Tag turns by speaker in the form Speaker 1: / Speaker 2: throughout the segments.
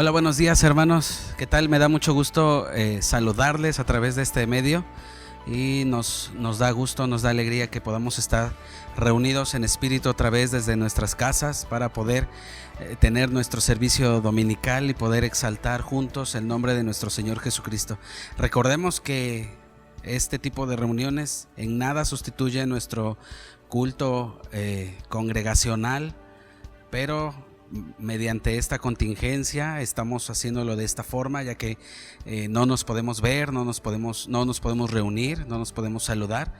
Speaker 1: Hola, buenos días hermanos, ¿qué tal? Me da mucho gusto saludarles a través de este medio y nos da gusto, nos da alegría que podamos estar reunidos en espíritu otra vez desde nuestras casas para poder tener nuestro servicio dominical y poder exaltar juntos el nombre de nuestro Señor Jesucristo. Recordemos que este tipo de reuniones en nada sustituye nuestro culto congregacional, pero mediante esta contingencia estamos haciéndolo de esta forma, ya que no nos podemos ver, no nos podemos reunir, no nos podemos saludar.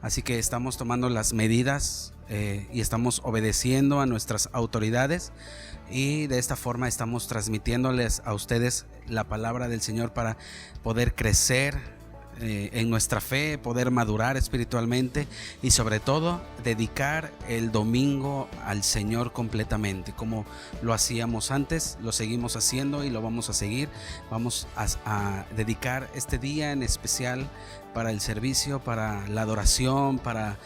Speaker 1: Así que estamos tomando las medidas y estamos obedeciendo a nuestras autoridades, y de esta forma estamos transmitiéndoles a ustedes la palabra del Señor para poder crecer en nuestra fe, poder madurar espiritualmente y sobre todo dedicar el domingo al Señor completamente, como lo hacíamos antes, lo seguimos haciendo y lo vamos a seguir. Vamos a dedicar este día en especial para el servicio, para la adoración, para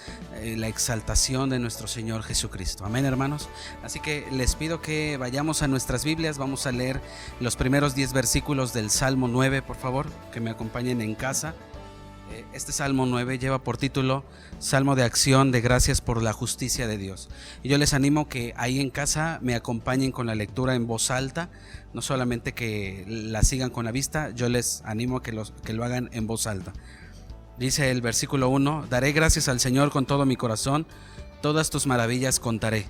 Speaker 1: la exaltación de nuestro Señor Jesucristo. Amén, hermanos. Así que les pido que vayamos a nuestras Biblias. Vamos a leer los primeros 10 versículos del Salmo 9, por favor, que me acompañen en casa. Este Salmo 9 lleva por título Salmo de acción de gracias por la justicia de Dios. Y yo les animo que ahí en casa me acompañen con la lectura en voz alta, no solamente que la sigan con la vista, yo les animo a que lo hagan en voz alta. Dice el versículo 1: Daré gracias al Señor con todo mi corazón, todas tus maravillas contaré.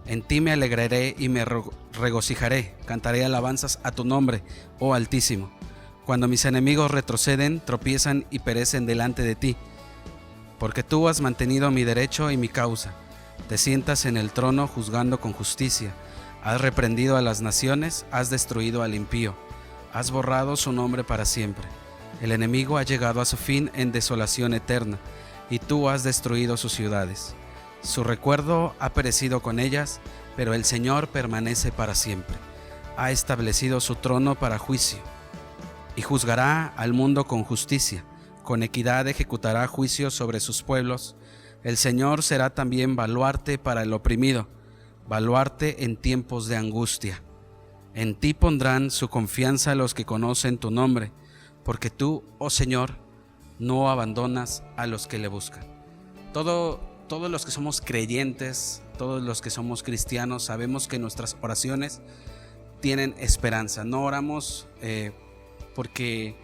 Speaker 1: En ti me alegraré y me regocijaré, cantaré alabanzas a tu nombre, oh Altísimo. Cuando mis enemigos retroceden, tropiezan y perecen delante de ti. Porque tú has mantenido mi derecho y mi causa. Te sientas en el trono juzgando con justicia. Has reprendido a las naciones, has destruido al impío. Has borrado su nombre para siempre. El enemigo ha llegado a su fin en desolación eterna, y tú has destruido sus ciudades. Su recuerdo ha perecido con ellas, pero el Señor permanece para siempre. Ha establecido su trono para juicio. Y juzgará al mundo con justicia, con equidad ejecutará juicio sobre sus pueblos. El Señor será también baluarte para el oprimido, baluarte en tiempos de angustia. En ti pondrán su confianza los que conocen tu nombre, porque tú, oh Señor, no abandonas a los que le buscan. Todos los que somos creyentes, todos los que somos cristianos, sabemos que nuestras oraciones tienen esperanza. No oramos porque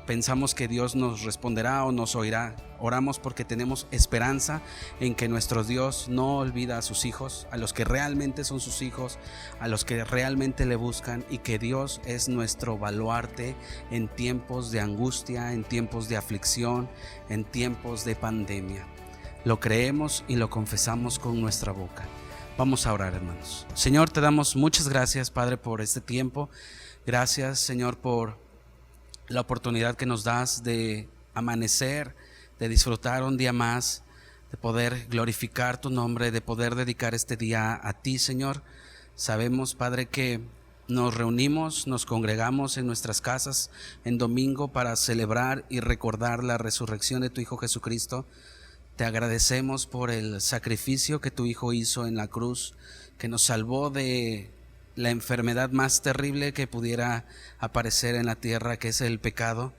Speaker 1: pensamos que Dios nos responderá o nos oirá. Oramos porque tenemos esperanza en que nuestro Dios no olvida a sus hijos, a los que realmente son sus hijos, a los que realmente le buscan, y que Dios es nuestro baluarte en tiempos de angustia, en tiempos de aflicción, en tiempos de pandemia. Lo creemos y lo confesamos con nuestra boca. Vamos a orar, hermanos. Señor, te damos muchas gracias, Padre, por este tiempo. Gracias, Señor, por la oportunidad que nos das de amanecer, de disfrutar un día más, de poder glorificar tu nombre, de poder dedicar este día a ti, Señor. Sabemos, Padre, que nos reunimos, nos congregamos en nuestras casas en domingo para celebrar y recordar la resurrección de tu Hijo Jesucristo. Te agradecemos por el sacrificio que tu Hijo hizo en la cruz, que nos salvó de la enfermedad más terrible que pudiera aparecer en la tierra, que es el pecado.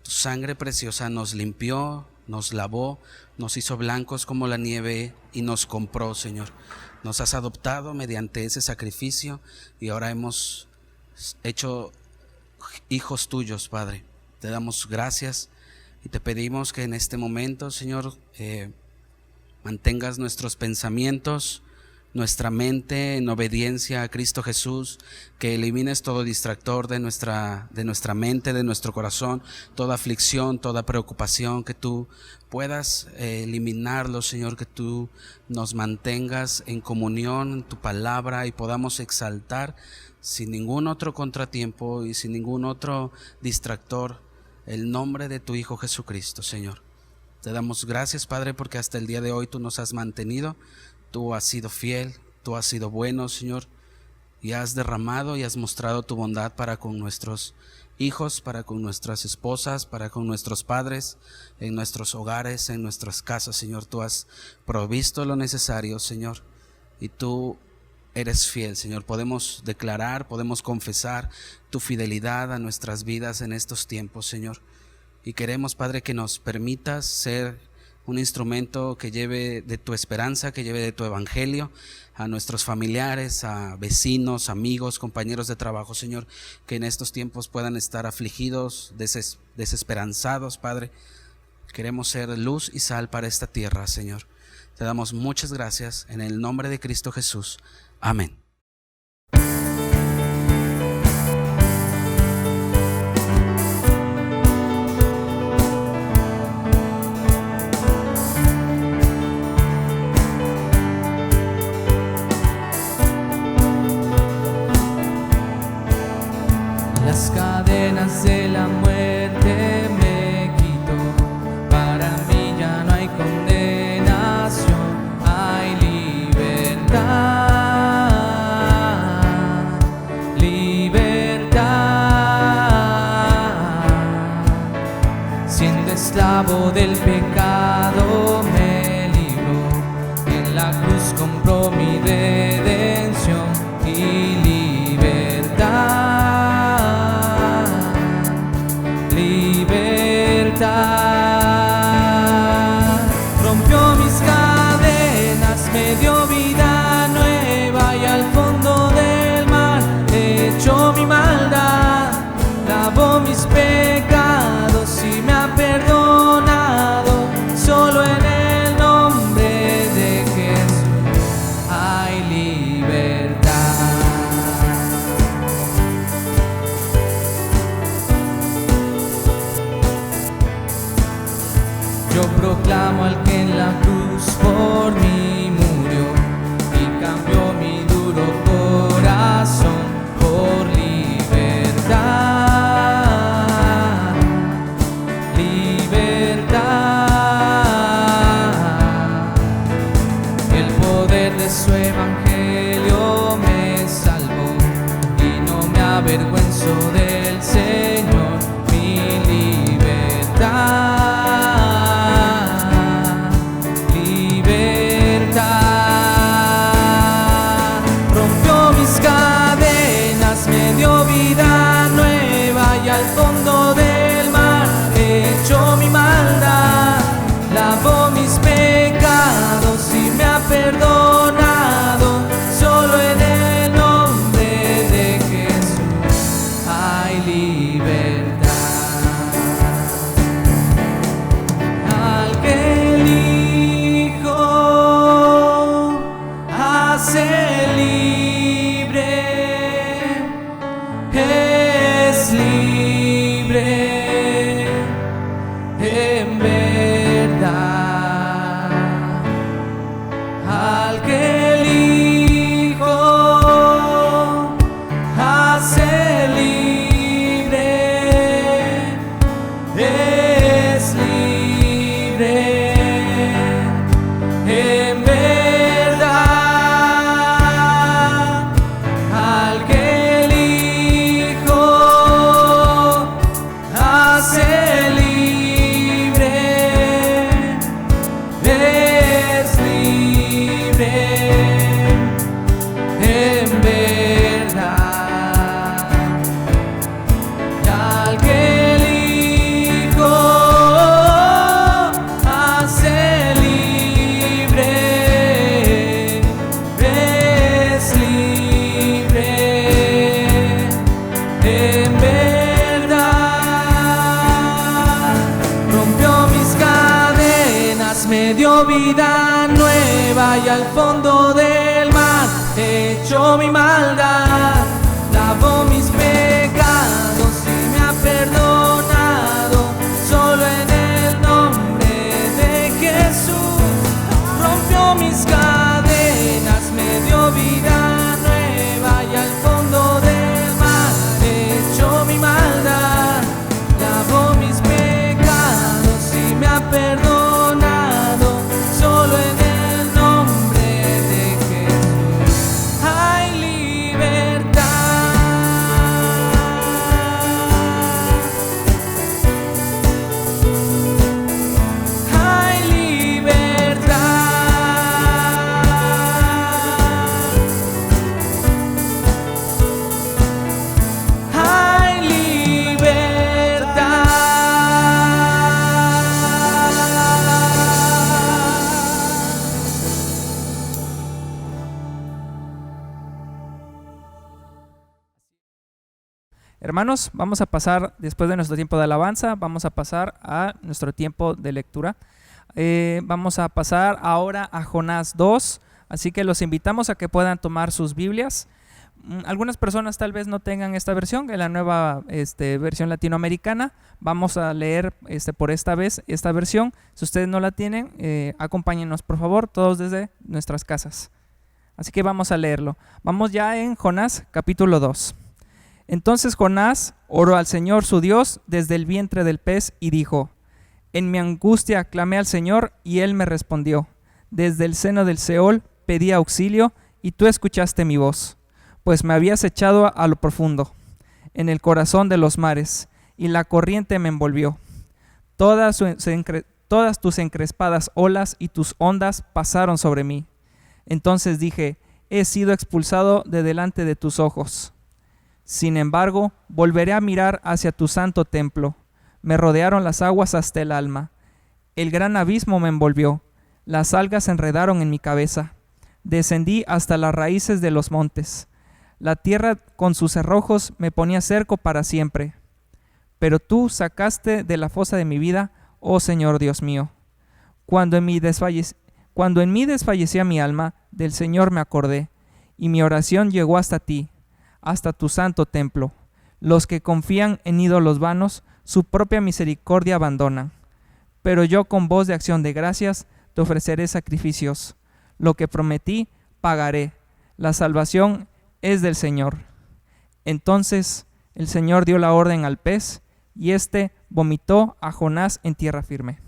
Speaker 1: Tu sangre preciosa nos limpió, nos lavó, nos hizo blancos como la nieve y nos compró, Señor. Nos has adoptado mediante ese sacrificio y ahora hemos hecho hijos tuyos, Padre. Te damos gracias y te pedimos que en este momento, Señor, mantengas nuestros pensamientos, nuestra mente en obediencia a Cristo Jesús, que elimines todo distractor de nuestra mente, de nuestro corazón, toda aflicción, toda preocupación, que tú puedas eliminarlo, Señor, que tú nos mantengas en comunión en tu palabra y podamos exaltar sin ningún otro contratiempo y sin ningún otro distractor el nombre de tu Hijo Jesucristo, Señor. Te damos gracias, Padre, porque hasta el día de hoy tú nos has mantenido. Tú has sido fiel, tú has sido bueno, Señor, y has derramado y has mostrado tu bondad para con nuestros hijos, para con nuestras esposas, para con nuestros padres, en nuestros hogares, en nuestras casas, Señor. Tú has provisto lo necesario, Señor, y tú eres fiel, Señor. Podemos declarar, podemos confesar tu fidelidad a nuestras vidas en estos tiempos, Señor. Y queremos, Padre, que nos permitas ser un instrumento que lleve de tu esperanza, que lleve de tu evangelio a nuestros familiares, a vecinos, amigos, compañeros de trabajo, Señor, que en estos tiempos puedan estar afligidos, desesperanzados, Padre. Queremos ser luz y sal para esta tierra, Señor. Te damos muchas gracias en el nombre de Cristo Jesús. Amén.
Speaker 2: Las cadenas de la muerte me quitó, para mí ya no hay condenación, hay libertad, libertad. Siendo esclavo del pecado me libró, en la cruz compró mi redención y libertad. Rompió mis cadenas, me dio vida nueva y al fondo del mar echó mi maldad, lavó mis pecados y me ha perdonado. Solo en el nombre de Jesús hay libertad. Yo proclamo al que en la cruz por mí murió y cambió mi duro corazón por libertad, libertad. El poder de su evangelio me salvó y no me avergüenzo del Señor, mi libertad. Al fondo del mar echó mi maldad, lavó mis pecados y me ha perdonado. Solo en el nombre de Jesús hay libertad. Al que el Hijo hace libre, es libre en verdad. Al que el Hijo hace libre, es libre en verdad. Al que me dio vida nueva y al fondo del mar echó mi maldad, lavó mis pecados y me ha perdonado. Solo en el nombre de Jesús rompió mis cadenas, me dio vida nueva y al fondo del mar echó mi maldad, lavó mis pecados y me ha perdonado. Solo en el nombre de Jesús hay libertad. Hermanos, vamos a pasar, después de nuestro tiempo de alabanza, vamos a pasar a nuestro tiempo de lectura. Vamos a pasar ahora a Jonás 2, así que los invitamos a que puedan tomar sus Biblias. Algunas personas tal vez no tengan esta versión, que es la nueva versión latinoamericana. Vamos a leer por esta vez esta versión. Si ustedes no la tienen, acompáñenos por favor, todos desde nuestras casas. Así que vamos a leerlo. Vamos ya en Jonás capítulo 2. Entonces Jonás oró al Señor su Dios desde el vientre del pez y dijo: en mi angustia clamé al Señor y Él me respondió. Desde el seno del Seol pedí auxilio y tú escuchaste mi voz. Pues me habías echado a lo profundo, en el corazón de los mares, y la corriente me envolvió. Todas tus encrespadas olas y tus ondas pasaron sobre mí. Entonces dije: he sido expulsado de delante de tus ojos. Sin embargo, volveré a mirar hacia tu santo templo. Me rodearon las aguas hasta el alma. El gran abismo me envolvió. Las algas se enredaron en mi cabeza. Descendí hasta las raíces de los montes. La tierra con sus cerrojos me ponía cerco para siempre. Pero tú sacaste de la fosa de mi vida, oh Señor Dios mío. Cuando en mí desfallecía mi alma, del Señor me acordé, y mi oración llegó hasta ti, hasta tu santo templo. Los que confían en ídolos vanos, su propia misericordia abandonan. Pero yo con voz de acción de gracias te ofreceré sacrificios. Lo que prometí, pagaré. La salvación es del Señor. Entonces el Señor dio la orden al pez, y éste vomitó a Jonás en tierra firme.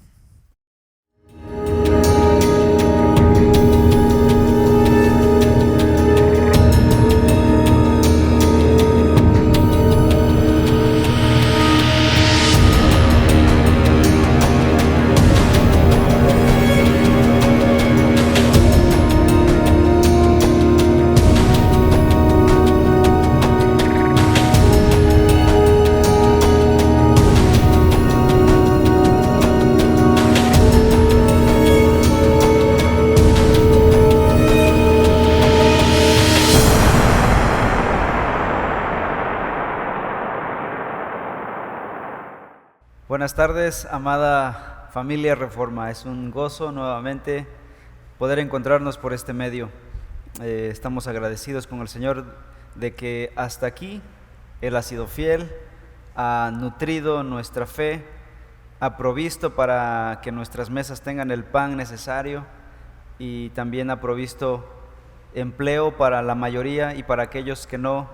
Speaker 3: Buenas tardes, amada familia Reforma. Es un gozo nuevamente poder encontrarnos por este medio. Estamos agradecidos con el Señor de que hasta aquí Él ha sido fiel, ha nutrido nuestra fe, ha provisto para que nuestras mesas tengan el pan necesario y también ha provisto empleo para la mayoría, y para aquellos que no,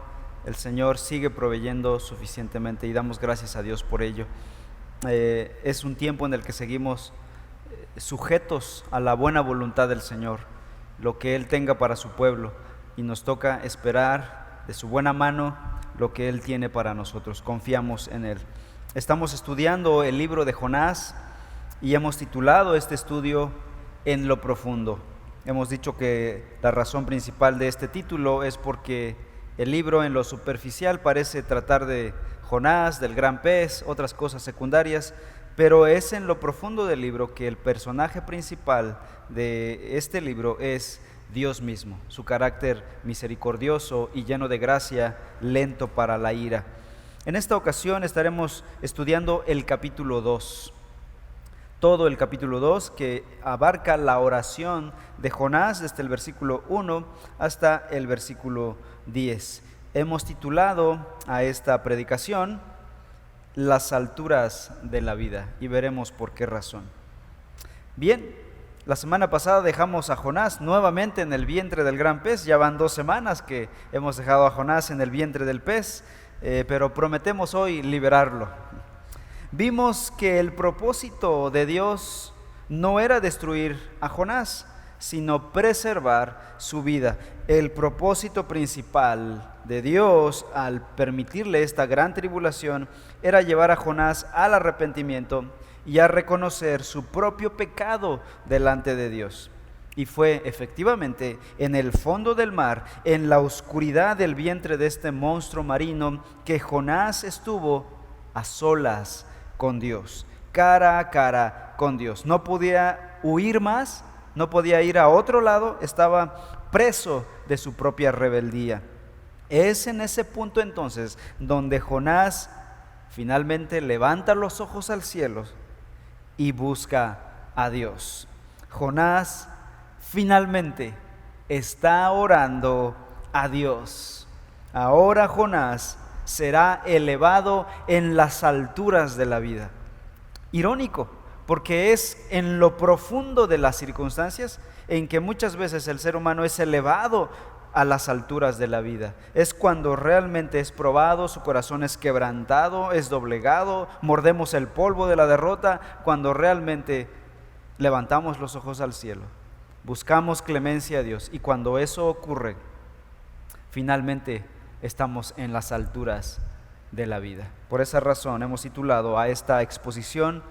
Speaker 3: el Señor sigue proveyendo suficientemente y damos gracias a Dios por ello. Es un tiempo en el que seguimos sujetos a la buena voluntad del Señor, lo que Él tenga para su pueblo, y nos toca esperar de su buena mano lo que Él tiene para nosotros. Confiamos en Él. Estamos estudiando el libro de Jonás y hemos titulado este estudio En lo profundo. Hemos dicho que la razón principal de este título es porque el libro en lo superficial parece tratar de Jonás, del gran pez, otras cosas secundarias, pero es en lo profundo del libro que el personaje principal de este libro es Dios mismo, su carácter misericordioso y lleno de gracia, lento para la ira. En esta ocasión estaremos estudiando el capítulo 2, todo el capítulo 2, que abarca la oración de Jonás desde el versículo 1 hasta el versículo 10. Hemos titulado a esta predicación Las alturas de la vida, y veremos por qué razón. Bien, la semana pasada dejamos a Jonás nuevamente en el vientre del gran pez. Ya van 2 semanas que hemos dejado a Jonás en el vientre del pez, pero prometemos hoy liberarlo. Vimos que el propósito de Dios no era destruir a Jonás, sino preservar su vida. El propósito principal de Dios al permitirle esta gran tribulación era llevar a Jonás al arrepentimiento y a reconocer su propio pecado delante de Dios. Y fue efectivamente en el fondo del mar, en la oscuridad del vientre de este monstruo marino, que Jonás estuvo a solas con Dios, cara a cara con Dios. No podía huir más, no podía ir a otro lado, estaba preso de su propia rebeldía. Es en ese punto entonces donde Jonás finalmente levanta los ojos al cielo y busca a Dios. Jonás finalmente está orando a Dios. Ahora Jonás será elevado en las alturas de la vida. Irónico, porque es en lo profundo de las circunstancias en que muchas veces el ser humano es elevado a las alturas de la vida. Es cuando realmente es probado, su corazón es quebrantado, es doblegado, mordemos el polvo de la derrota, cuando realmente levantamos los ojos al cielo, buscamos clemencia a Dios, y cuando eso ocurre, finalmente estamos en las alturas de la vida. Por esa razón hemos titulado a esta exposición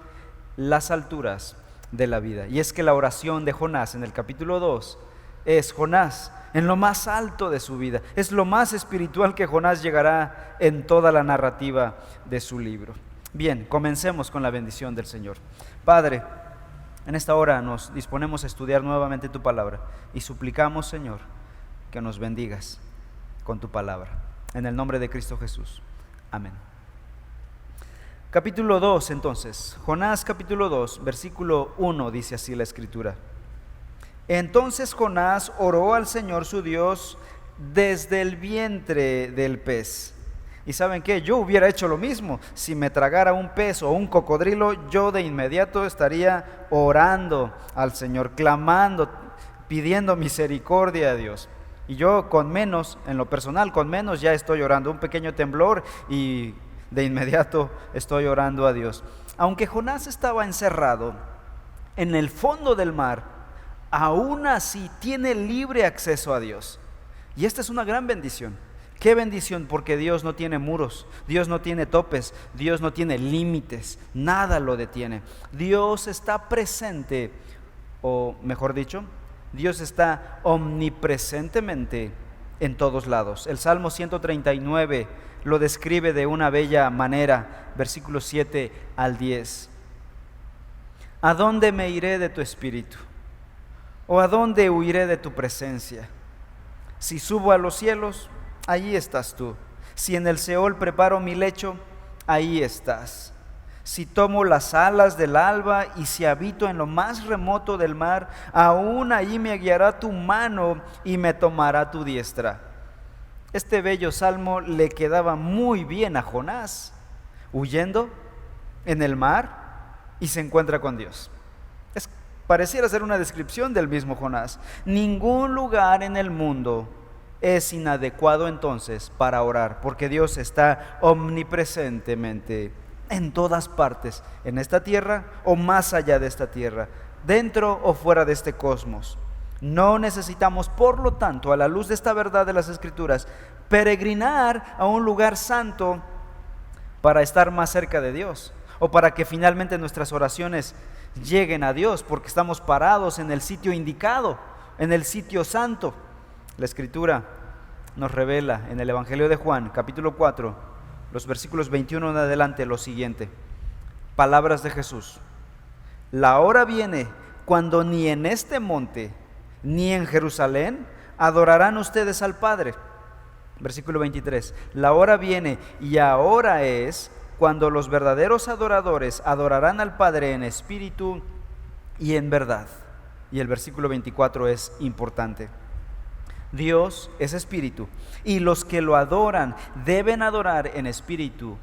Speaker 3: Las alturas de la vida. Y es que la oración de Jonás en el capítulo 2 es Jonás en lo más alto de su vida. Es lo más espiritual que Jonás llegará en toda la narrativa de su libro. Bien, comencemos con la bendición del Señor. Padre, en esta hora nos disponemos a estudiar nuevamente tu palabra y suplicamos, Señor, que nos bendigas con tu palabra. En el nombre de Cristo Jesús. Amén. Capítulo 2 entonces. Jonás capítulo 2, versículo 1 dice así la Escritura. Entonces Jonás oró al Señor su Dios desde el vientre del pez. ¿Y saben qué? Yo hubiera hecho lo mismo. Si me tragara un pez o un cocodrilo, yo de inmediato estaría orando al Señor, clamando, pidiendo misericordia a Dios. Y yo con menos, en lo personal, con menos ya estoy orando, un pequeño temblor y de inmediato estoy orando a Dios. Aunque Jonás estaba encerrado en el fondo del mar, aún así tiene libre acceso a Dios. Y esta es una gran bendición. ¡Qué bendición! Porque Dios no tiene muros, Dios no tiene topes, Dios no tiene límites, nada lo detiene. Dios está presente, o mejor dicho, Dios está omnipresentemente en todos lados. El Salmo 139 lo describe de una bella manera, versículos 7 al 10. ¿A dónde me iré de tu espíritu? ¿O a dónde huiré de tu presencia? Si subo a los cielos, allí estás tú. Si en el Seol preparo mi lecho, ahí estás. Si tomo las alas del alba y si habito en lo más remoto del mar, aún allí me guiará tu mano y me tomará tu diestra. Este bello salmo le quedaba muy bien a Jonás, huyendo en el mar y se encuentra con Dios. Pareciera ser una descripción del mismo Jonás. Ningún lugar en el mundo es inadecuado entonces para orar, porque Dios está omnipresentemente en todas partes, en esta tierra o más allá de esta tierra, dentro o fuera de este cosmos. No necesitamos, por lo tanto, a la luz de esta verdad de las Escrituras, peregrinar a un lugar santo para estar más cerca de Dios, o para que finalmente nuestras oraciones lleguen a Dios, porque estamos parados en el sitio indicado, en el sitio santo. La Escritura nos revela en el Evangelio de Juan, capítulo 4, los versículos 21 en adelante, lo siguiente. Palabras de Jesús. La hora viene cuando ni en este monte ni en Jerusalén adorarán ustedes al Padre. Versículo 23. La hora viene y ahora es cuando los verdaderos adoradores adorarán al Padre en espíritu y en verdad. Y el versículo 24 es importante. Dios es espíritu y los que lo adoran deben adorar en espíritu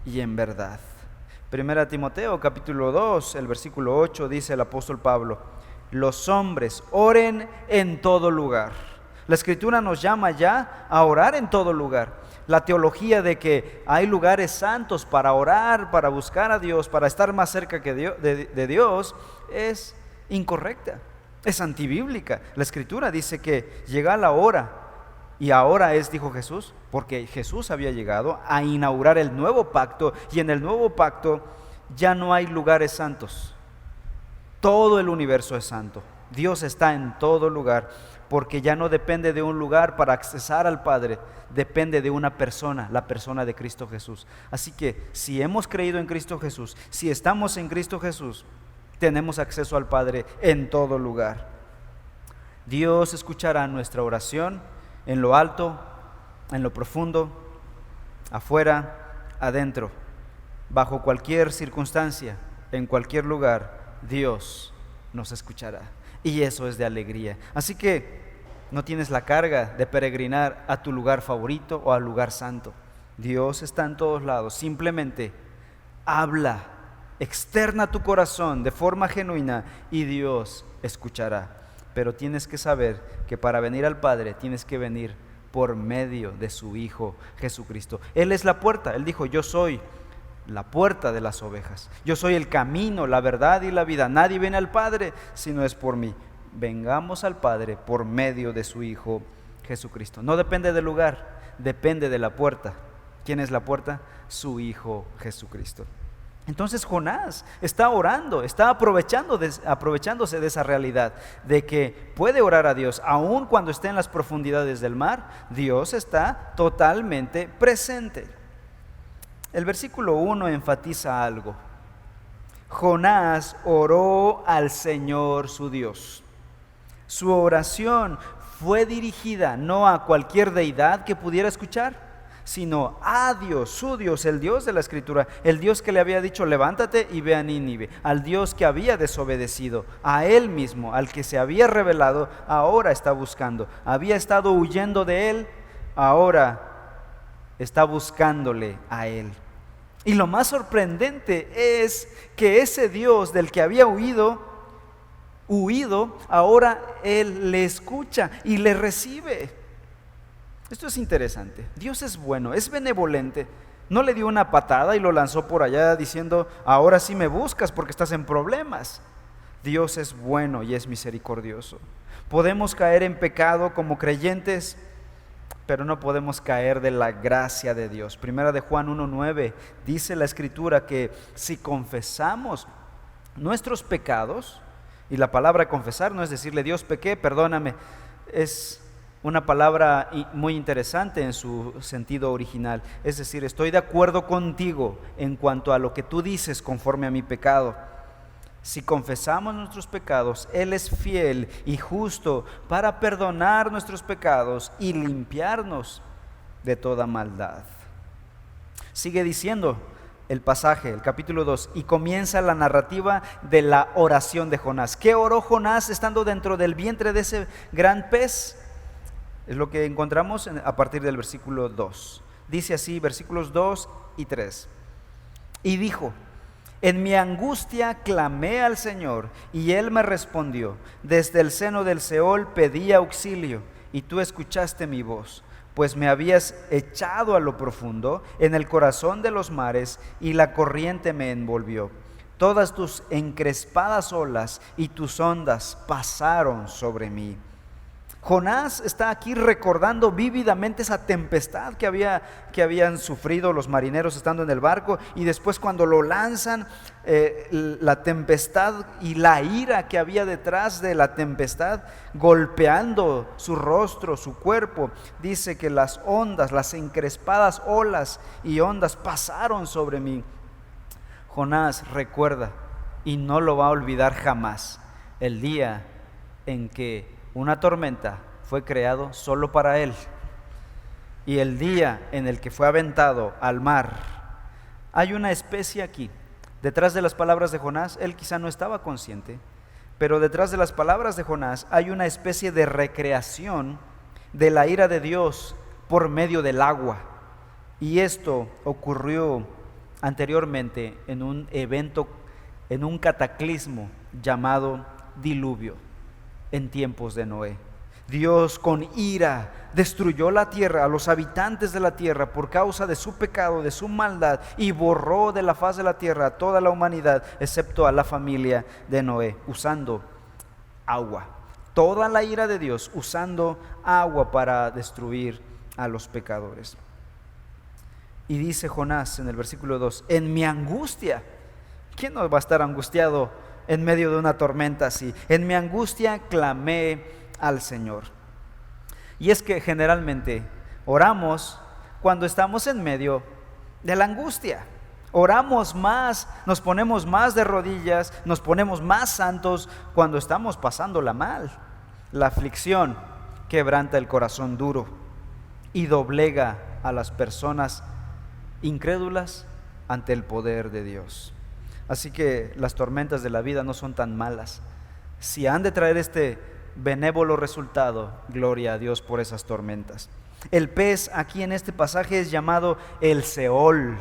Speaker 3: y en verdad. Primera Timoteo capítulo 2, el versículo 8 dice el apóstol Pablo: los hombres oren en todo lugar. La Escritura nos llama ya a orar en todo lugar. La teología de que hay lugares santos para orar, para buscar a Dios, para estar más cerca de Dios es incorrecta. Es antibíblica. La Escritura dice que llega la hora, y ahora es, dijo Jesús, porque Jesús había llegado a inaugurar el nuevo pacto, y en el nuevo pacto ya no hay lugares santos. Todo el universo es santo. Dios está en todo lugar, porque ya no depende de un lugar para accesar al Padre, depende de una persona, la persona de Cristo Jesús. Así que si hemos creído en Cristo Jesús, si estamos en Cristo Jesús, tenemos acceso al Padre en todo lugar. Dios escuchará nuestra oración en lo alto en lo profundo, afuera, adentro, bajo cualquier circunstancia, en cualquier lugar, Dios nos escuchará. Y eso es de alegría. Así que no tienes la carga de peregrinar a tu lugar favorito o al lugar santo. Dios está en todos lados. Simplemente habla, externa tu corazón de forma genuina y Dios escuchará. Pero tienes que saber que para venir al Padre tienes que venir por medio de su Hijo Jesucristo. Él es la puerta. Él dijo: yo soy la puerta de las ovejas. Yo soy el camino, la verdad y la vida. Nadie viene al Padre si no es por mí. Vengamos al Padre por medio de su Hijo Jesucristo. No depende del lugar, depende de la puerta. ¿Quién es la puerta? Su Hijo Jesucristo. Entonces Jonás está orando, está aprovechándose de esa realidad, de que puede orar a Dios, aun cuando esté en las profundidades del mar. Dios está totalmente presente. El versículo 1 enfatiza algo. Jonás oró al Señor su Dios. Su oración fue dirigida no a cualquier deidad que pudiera escuchar, sino a Dios, su Dios, el Dios de la Escritura, el Dios que le había dicho: levántate y ve a Nínive, al Dios que había desobedecido, a Él mismo, al que se había revelado. Ahora está buscando, había estado huyendo de Él, ahora está buscándole a Él. Y lo más sorprendente es que ese Dios del que había huido, ahora Él le escucha y le recibe. Esto es interesante. Dios es bueno, es benevolente. No le dio una patada y lo lanzó por allá diciendo: ahora sí me buscas porque estás en problemas. Dios es bueno y es misericordioso. Podemos caer en pecado como creyentes, pero no podemos caer de la gracia de Dios. Primera de Juan 1:9 dice la Escritura que si confesamos nuestros pecados, y la palabra confesar no es decirle: Dios, pequé, perdóname, es una palabra muy interesante en su sentido original. Es decir, estoy de acuerdo contigo en cuanto a lo que tú dices conforme a mi pecado. Si confesamos nuestros pecados, Él es fiel y justo para perdonar nuestros pecados y limpiarnos de toda maldad. Sigue diciendo el pasaje, el capítulo 2, y comienza la narrativa de la oración de Jonás. ¿Qué oró Jonás estando dentro del vientre de ese gran pez? Es lo que encontramos a partir del versículo 2. Dice así, versículos 2 y 3. Y dijo: en mi angustia clamé al Señor, y Él me respondió. Desde el seno del Seol pedí auxilio, y tú escuchaste mi voz. Pues me habías echado a lo profundo, en el corazón de los mares, y la corriente me envolvió. Todas tus encrespadas olas y tus ondas pasaron sobre mí. Jonás está aquí recordando vívidamente esa tempestad que habían sufrido los marineros estando en el barco, y después cuando lo lanzan, la tempestad y la ira que había detrás de la tempestad golpeando su rostro, su cuerpo. Dice que las ondas, las encrespadas olas y ondas pasaron sobre mí. Jonás recuerda, y no lo va a olvidar jamás, el día en que una tormenta fue creado solo para él, y el día en el que fue aventado al mar. Hay una especie aquí, detrás de las palabras de Jonás. Él quizá no estaba consciente, pero detrás de las palabras de Jonás hay una especie de recreación de la ira de Dios por medio del agua. Y esto ocurrió anteriormente en un evento, en un cataclismo llamado diluvio, en tiempos de Noé. Dios con ira destruyó la tierra, a los habitantes de la tierra, por causa de su pecado, de su maldad, y borró de la faz de la tierra a toda la humanidad, excepto a la familia de Noé, usando agua. Toda la ira de Dios usando agua para destruir a los pecadores. Y dice Jonás en el versículo 2: en mi angustia. ¿Quién no va a estar angustiado en medio de una tormenta así? En mi angustia clamé al Señor. Y es que generalmente oramos cuando estamos en medio de la angustia. Oramos más, nos ponemos más de rodillas, nos ponemos más santos cuando estamos pasándola mal. La aflicción quebranta el corazón duro. y doblega a las personas incrédulas ante el poder de Dios. Así que las tormentas de la vida no son tan malas. Si han de traer este benévolo resultado, gloria a Dios por esas tormentas. El pez aquí en este pasaje es llamado el Seol.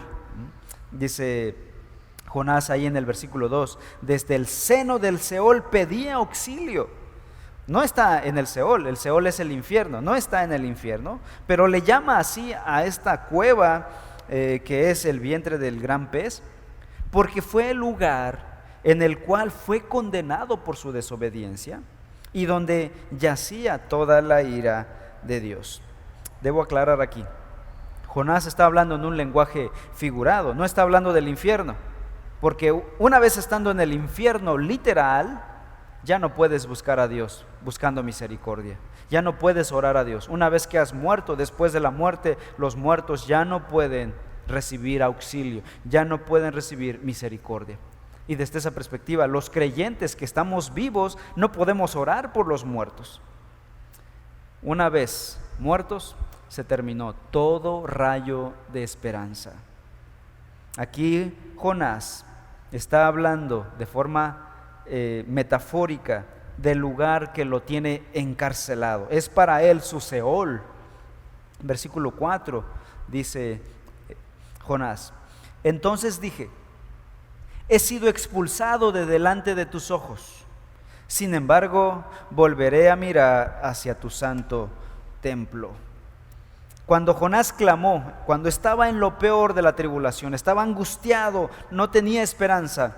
Speaker 3: Dice Jonás ahí en el versículo 2, desde el seno del Seol pedía auxilio. No está en el Seol es el infierno, no está en el infierno, pero le llama así a esta cueva que es el vientre del gran pez, porque fue el lugar en el cual fue condenado por su desobediencia y donde yacía toda la ira de Dios. Debo aclarar aquí, Jonás está hablando en un lenguaje figurado, no está hablando del infierno, porque una vez estando en el infierno literal, ya no puedes buscar a Dios buscando misericordia, ya no puedes orar a Dios. Una vez que has muerto, después de la muerte, los muertos ya no pueden recibir auxilio, ya no pueden recibir misericordia. Y desde esa perspectiva, los creyentes que estamos vivos no podemos orar por los muertos. Una vez muertos, se terminó todo rayo de esperanza. Aquí Jonás está hablando de forma metafórica del lugar que lo tiene encarcelado. Es para él su Seol. Versículo 4 dice Jonás: entonces dije, he sido expulsado de delante de tus ojos, sin embargo volveré a mirar hacia tu santo templo. Cuando Jonás clamó, cuando estaba en lo peor de la tribulación, estaba angustiado, no tenía esperanza,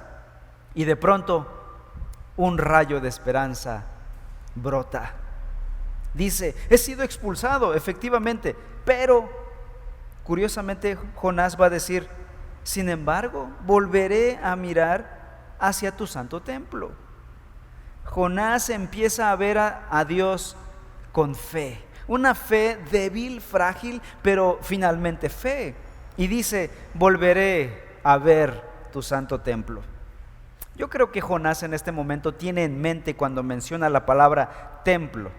Speaker 3: y de pronto un rayo de esperanza brota. Dice, he sido expulsado, efectivamente, pero curiosamente Jonás va a decir, sin embargo, volveré a mirar hacia tu santo templo. Jonás empieza a ver a Dios con fe, una fe débil, frágil, pero finalmente fe. Y dice, volveré a ver tu santo templo. Yo creo que Jonás en este momento tiene en mente cuando menciona la palabra templo,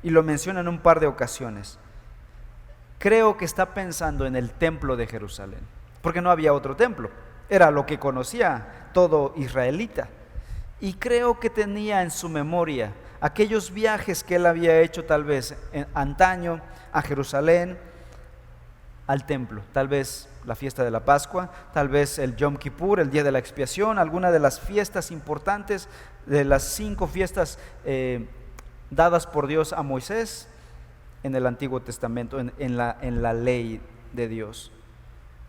Speaker 3: y lo menciona en un par de ocasiones. Creo que está pensando en el templo de Jerusalén, porque no había otro templo, era lo que conocía todo israelita. Y creo que tenía en su memoria aquellos viajes que él había hecho tal vez antaño a Jerusalén, al templo, tal vez la fiesta de la Pascua, tal vez el Yom Kippur, el día de la expiación, alguna de las fiestas importantes, de las 5 fiestas dadas por Dios a Moisés en el Antiguo Testamento, en la ley de Dios.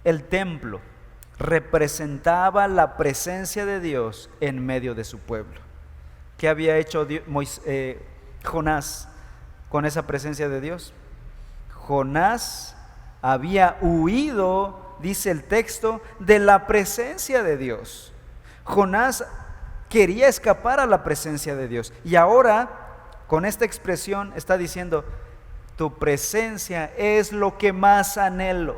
Speaker 3: El templo representaba la presencia de Dios en medio de su pueblo. ¿Qué había hecho Jonás con esa presencia de Dios? Jonás había huido, dice el texto, de la presencia de Dios. Jonás quería escapar a la presencia de Dios, y ahora con esta expresión está diciendo, tu presencia es lo que más anhelo.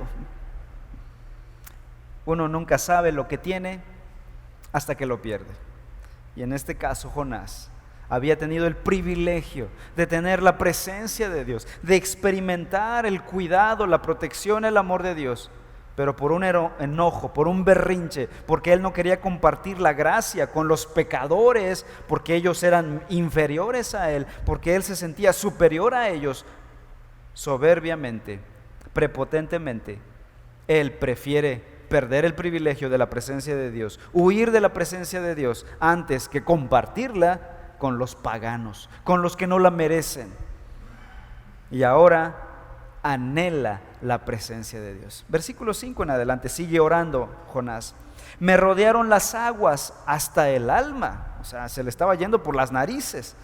Speaker 3: Uno nunca sabe lo que tiene hasta que lo pierde. Y en este caso Jonás había tenido el privilegio de tener la presencia de Dios, de experimentar el cuidado, la protección, el amor de Dios, pero por un enojo, por un berrinche, porque él no quería compartir la gracia con los pecadores, porque ellos eran inferiores a él, porque él se sentía superior a ellos, soberbiamente, prepotentemente, él prefiere perder el privilegio de la presencia de Dios, huir de la presencia de Dios antes que compartirla con los paganos, con los que no la merecen. Y ahora anhela la presencia de Dios. Versículo 5 en adelante, sigue orando Jonás. Me rodearon las aguas hasta el alma, o sea, se le estaba yendo por las narices.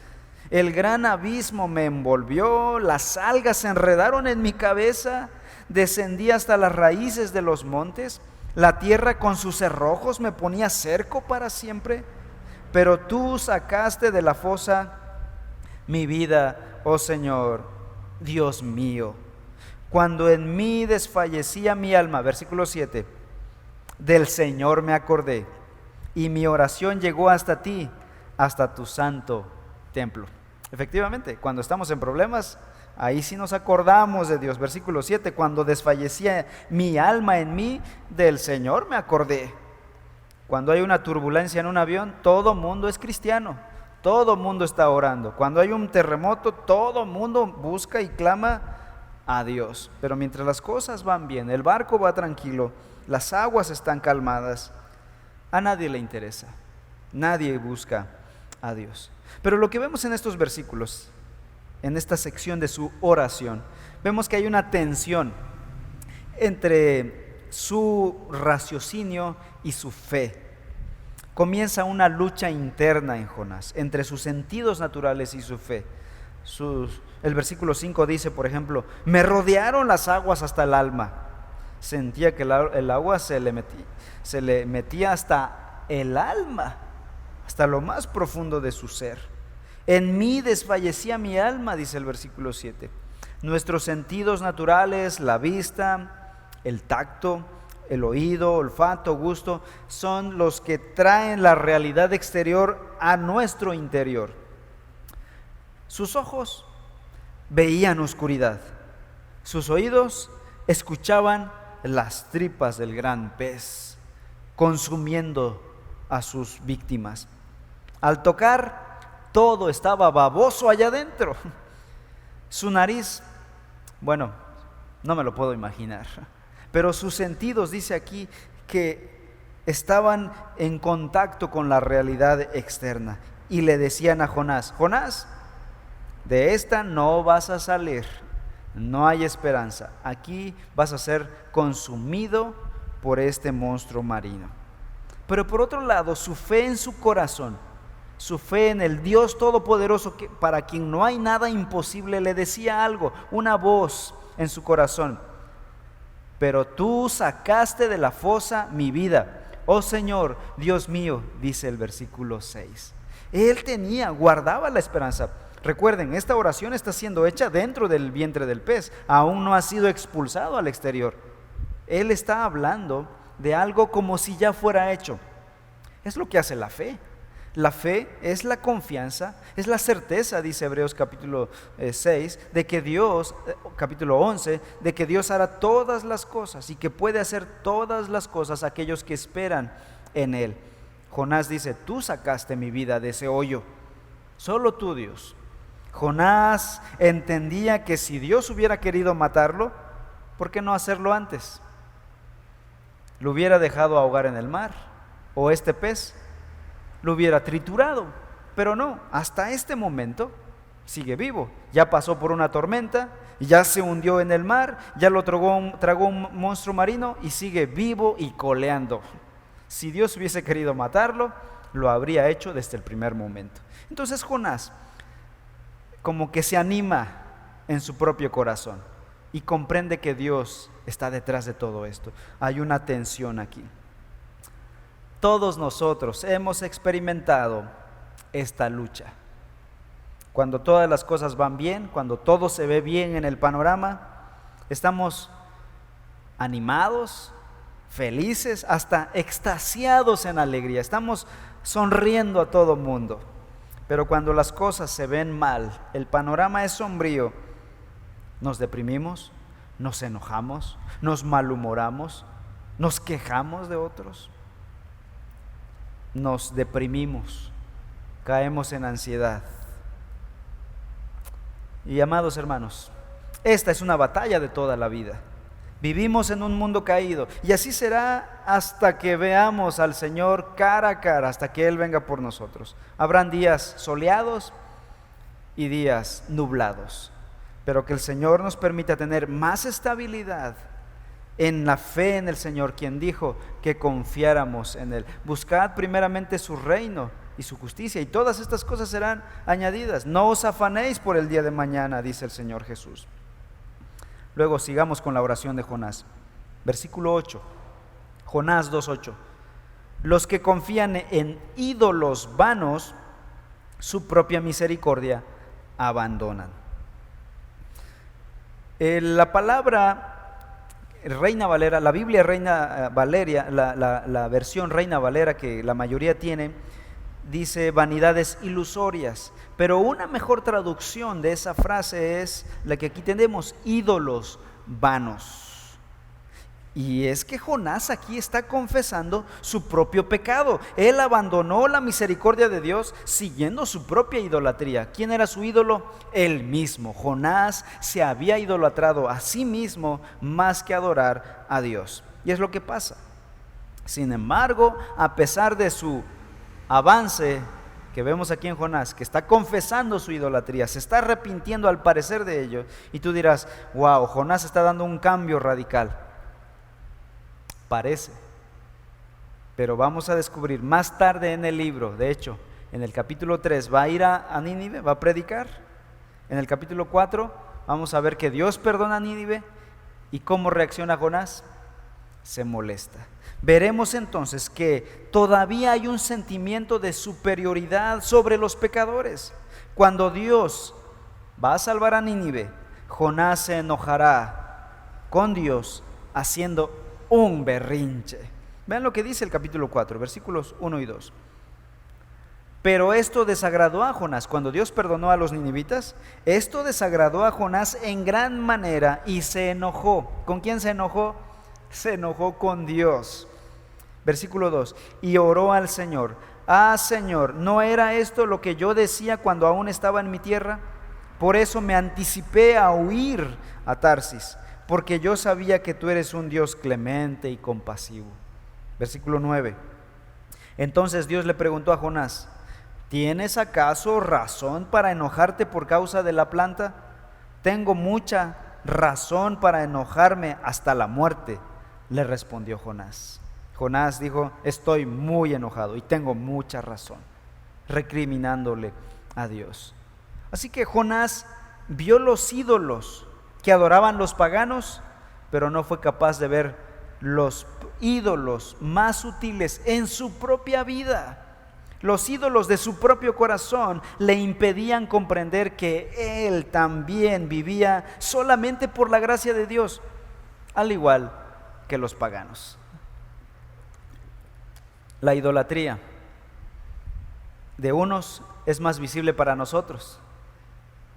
Speaker 3: El gran abismo me envolvió, las algas se enredaron en mi cabeza, descendí hasta las raíces de los montes, la tierra con sus cerrojos me ponía cerco para siempre. Pero tú sacaste de la fosa mi vida, oh Señor, Dios mío. Cuando en mí desfallecía mi alma, versículo 7, del Señor me acordé, y mi oración llegó hasta ti, hasta tu santo templo. Efectivamente, cuando estamos en problemas, Ahí sí nos acordamos de Dios. Versículo 7, cuando desfallecía mi alma en mí, del Señor me acordé. Cuando hay una turbulencia en un avión, todo mundo es cristiano, todo mundo está orando. Cuando hay un terremoto, todo mundo busca y clama a Dios. Pero mientras las cosas van bien, el barco va tranquilo, las aguas están calmadas, a nadie le interesa, nadie busca a Dios. Pero lo que vemos en estos versículos, en esta sección de su oración, vemos que hay una tensión entre su raciocinio y su fe. Comienza una lucha interna en Jonás entre sus sentidos naturales y su fe. El versículo 5 dice, por ejemplo, me rodearon las aguas hasta el alma. Sentía que el agua se le metía hasta el alma, hasta lo más profundo de su ser. En mí desfallecía mi alma, dice el versículo 7. Nuestros sentidos naturales, la vista, el tacto, el oído, olfato, gusto, son los que traen la realidad exterior a nuestro interior. Sus ojos veían oscuridad, sus oídos escuchaban las tripas del gran pez consumiendo a sus víctimas. Al tocar, todo estaba baboso allá adentro. Su nariz, bueno, no me lo puedo imaginar, pero sus sentidos, dice aquí, que estaban en contacto con la realidad externa. Y le decían a Jonás, Jonás, de esta no vas a salir, no hay esperanza. Aquí vas a ser consumido por este monstruo marino. Pero por otro lado, su fe en su corazón, su fe en el Dios Todopoderoso, para quien no hay nada imposible, le decía algo, una voz en su corazón. Pero tú sacaste de la fosa mi vida, oh Señor, Dios mío, dice el versículo 6. Él guardaba la esperanza. Recuerden, esta oración está siendo hecha dentro del vientre del pez, aún no ha sido expulsado al exterior. Él está hablando de algo como si ya fuera hecho. Es lo que hace la fe. La fe es la confianza, es la certeza, dice Hebreos capítulo 6, de que Dios, capítulo 11, de que Dios hará todas las cosas y que puede hacer todas las cosas aquellos que esperan en Él. Jonás dice, tú sacaste mi vida de ese hoyo, solo tú, Dios. Jonás entendía que si Dios hubiera querido matarlo, ¿por qué no hacerlo antes? Lo hubiera dejado ahogar en el mar, o este pez lo hubiera triturado, pero no, hasta este momento sigue vivo. Ya pasó por una tormenta, ya se hundió en el mar, ya lo tragó un monstruo marino y sigue vivo y coleando. Si Dios hubiese querido matarlo, lo habría hecho desde el primer momento. Entonces Jonás como que se anima en su propio corazón y comprende que Dios está detrás de todo esto. Hay una tensión aquí. Todos nosotros hemos experimentado esta lucha. Cuando todas las cosas van bien, cuando todo se ve bien en el panorama, estamos animados, felices, hasta extasiados en alegría. Estamos sonriendo a todo mundo. Pero cuando las cosas se ven mal, el panorama es sombrío, nos deprimimos, nos enojamos, nos malhumoramos, nos quejamos de otros. Nos deprimimos, caemos en ansiedad. Y amados hermanos, esta es una batalla de toda la vida. Vivimos en un mundo caído y así será hasta que veamos al Señor cara a cara, hasta que Él venga por nosotros. Habrán días soleados y días nublados, pero que el Señor nos permita tener más estabilidad en la fe en el Señor, quien dijo que confiáramos en Él. Buscad primeramente su reino y su justicia, y todas estas cosas serán añadidas. No os afanéis por el día de mañana, dice el Señor Jesús. Luego sigamos con la oración de Jonás. Versículo 8, Jonás 2:8. Los que confían en ídolos vanos, su propia misericordia abandonan. La palabra Reina Valera, la Biblia Reina Valeria, la versión Reina Valera que la mayoría tiene, dice vanidades ilusorias, pero una mejor traducción de esa frase es la que aquí tenemos: ídolos vanos. Y es que Jonás aquí está confesando su propio pecado. Él abandonó la misericordia de Dios siguiendo su propia idolatría. ¿Quién era su ídolo? Él mismo. Jonás se había idolatrado a sí mismo más que adorar a Dios. Y es lo que pasa. Sin embargo, a pesar de su avance que vemos aquí en Jonás, que está confesando su idolatría, se está arrepintiendo al parecer de ello, y tú dirás: wow, Jonás está dando un cambio radical. Parece, pero vamos a descubrir más tarde en el libro. De hecho, en el capítulo 3 va a ir a Nínive, va a predicar. En el capítulo 4 vamos a ver que Dios perdona a Nínive. ¿Y cómo reacciona Jonás? Se molesta. Veremos entonces que todavía hay un sentimiento de superioridad sobre los pecadores. Cuando Dios va a salvar a Nínive, Jonás se enojará con Dios haciendo un berrinche. Vean lo que dice el capítulo 4, versículos 1 y 2. Pero esto desagradó a Jonás. Cuando Dios perdonó a los ninivitas, esto desagradó a Jonás en gran manera y se enojó. ¿Con quién se enojó? Se enojó con Dios. Versículo 2. Y oró al Señor: ah, Señor, ¿no era esto lo que yo decía cuando aún estaba en mi tierra? Por eso me anticipé a huir a Tarsis, porque yo sabía que tú eres un Dios clemente y compasivo. Versículo 9. Entonces Dios le preguntó a Jonás: ¿tienes acaso razón para enojarte por causa de la planta? Tengo mucha razón para enojarme hasta la muerte, le respondió Jonás. Jonás dijo: estoy muy enojado y tengo mucha razón, recriminándole a Dios. Así que Jonás vio los ídolos que adoraban los paganos, pero no fue capaz de ver los ídolos más sutiles en su propia vida. Los ídolos de su propio corazón le impedían comprender que él también vivía solamente por la gracia de Dios, al igual que los paganos. La idolatría de unos es más visible para nosotros,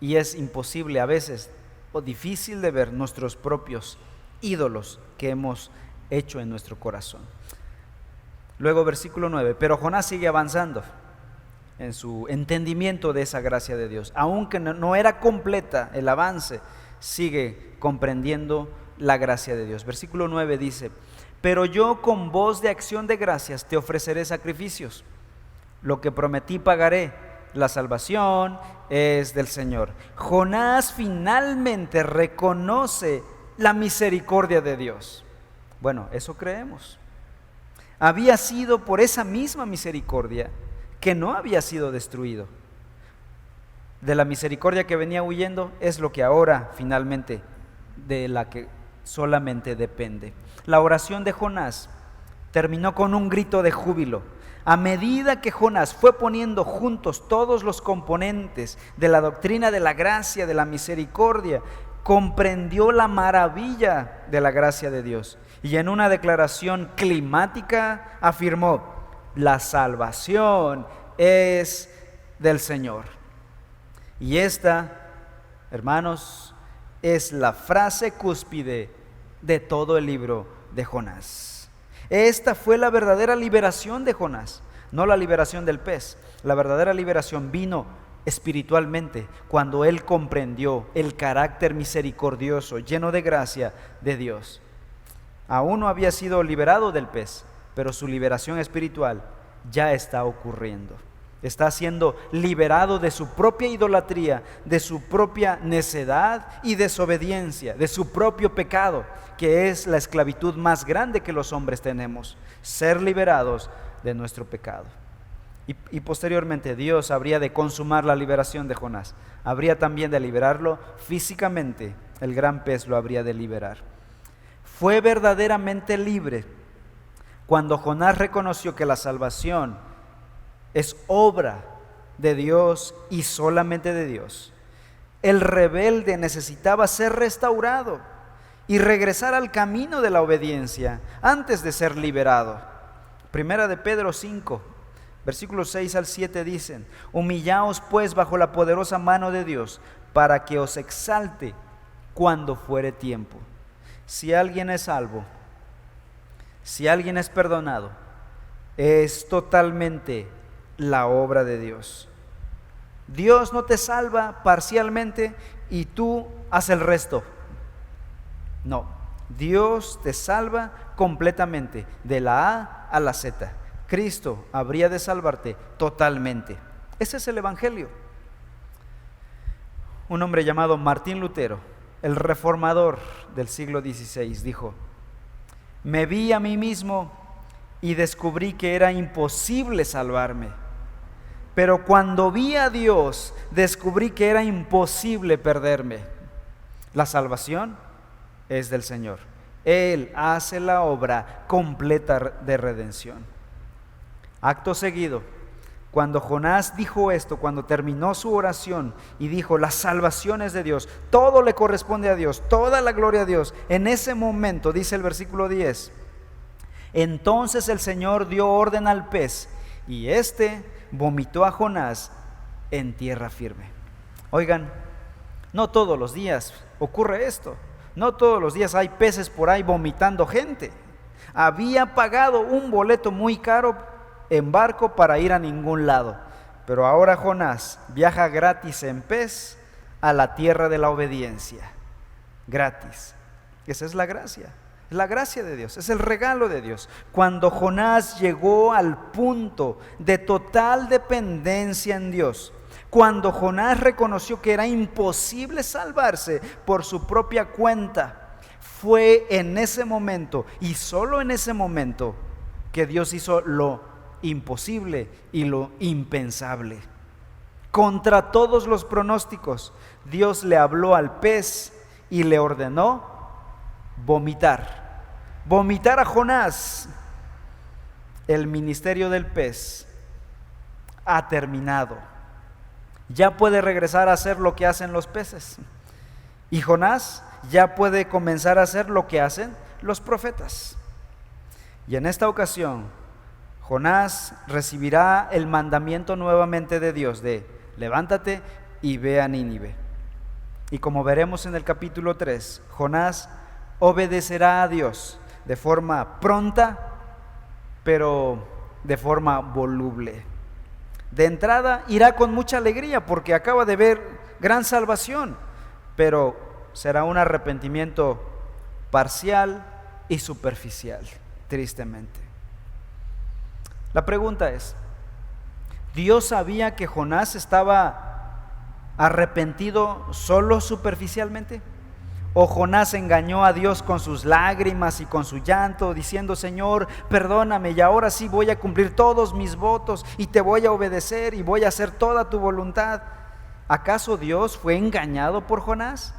Speaker 3: y es imposible a veces o difícil de ver nuestros propios ídolos que hemos hecho en nuestro corazón. Luego versículo 9, pero Jonás sigue avanzando en su entendimiento de esa gracia de Dios. Aunque no era completa el avance, sigue comprendiendo la gracia de Dios. Versículo 9 dice: pero yo con voz de acción de gracias te ofreceré sacrificios. Lo que prometí pagaré. La salvación es del Señor. Jonás finalmente reconoce la misericordia de Dios. Bueno, eso creemos. Había sido por esa misma misericordia que no había sido destruido. De la misericordia que venía huyendo es lo que ahora finalmente, de la que solamente depende. La oración de Jonás terminó con un grito de júbilo. A medida que Jonás fue poniendo juntos todos los componentes de la doctrina de la gracia, de la misericordia, comprendió la maravilla de la gracia de Dios. Y en una declaración climática afirmó: la salvación es del Señor. Y esta, hermanos, es la frase cúspide de todo el libro de Jonás. Esta fue la verdadera liberación de Jonás, no la liberación del pez. La verdadera liberación vino espiritualmente cuando él comprendió el carácter misericordioso, lleno de gracia de Dios. Aún no había sido liberado del pez, pero su liberación espiritual ya está ocurriendo. Está siendo liberado de su propia idolatría, de su propia necedad y desobediencia, de su propio pecado, que es la esclavitud más grande que los hombres tenemos: ser liberados de nuestro pecado. Y posteriormente Dios habría de consumar la liberación de Jonás. Habría también de liberarlo físicamente. El gran pez lo habría de liberar. Fue verdaderamente libre cuando Jonás reconoció que la salvación es obra de Dios y solamente de Dios. El rebelde necesitaba ser restaurado y regresar al camino de la obediencia antes de ser liberado. Primera de Pedro 5, Versículos 6 al 7 dicen: humillaos pues bajo la poderosa mano de Dios, para que os exalte cuando fuere tiempo. Si alguien es salvo, si alguien es perdonado, es totalmente la obra de Dios. Dios no te salva parcialmente y tú haces el resto. No, Dios te salva completamente, de la A a la Z. Cristo habría de salvarte totalmente. Ese es el Evangelio. Un hombre llamado Martín Lutero, el reformador del siglo XVI, dijo: me vi a mí mismo y descubrí que era imposible salvarme. Pero cuando vi a Dios, descubrí que era imposible perderme. La salvación es del Señor. Él hace la obra completa de redención. Acto seguido, cuando Jonás dijo esto, cuando terminó su oración y dijo: la salvación es de Dios, todo le corresponde a Dios, toda la gloria a Dios, en ese momento, dice el versículo 10, entonces el Señor dio orden al pez y éste vomitó a Jonás en tierra firme. Oigan, no todos los días ocurre esto. No todos los días hay peces por ahí vomitando gente. Había pagado un boleto muy caro en barco para ir a ningún lado, pero ahora Jonás viaja gratis en pez a la tierra de la obediencia. Gratis. Esa es la gracia. Es la gracia de Dios, es el regalo de Dios. Cuando Jonás llegó al punto de total dependencia en Dios, cuando Jonás reconoció que era imposible salvarse por su propia cuenta, fue en ese momento y solo en ese momento que Dios hizo lo imposible y lo impensable. Contra todos los pronósticos, Dios le habló al pez y le ordenó vomitar a Jonás. El ministerio del pez ha terminado. Ya puede regresar a hacer lo que hacen los peces. Y Jonás ya puede comenzar a hacer lo que hacen los profetas. Y en esta ocasión, Jonás recibirá el mandamiento nuevamente de Dios de: levántate y ve a Nínive. Y como veremos en el capítulo 3, Jonás obedecerá a Dios de forma pronta, pero de forma voluble. De entrada irá con mucha alegría porque acaba de ver gran salvación, pero será un arrepentimiento parcial y superficial, tristemente. La pregunta es: ¿Dios sabía que Jonás estaba arrepentido solo superficialmente? ¿O Jonás engañó a Dios con sus lágrimas y con su llanto, diciendo: Señor, perdóname y ahora sí voy a cumplir todos mis votos y te voy a obedecer y voy a hacer toda tu voluntad? ¿Acaso Dios fue engañado por Jonás?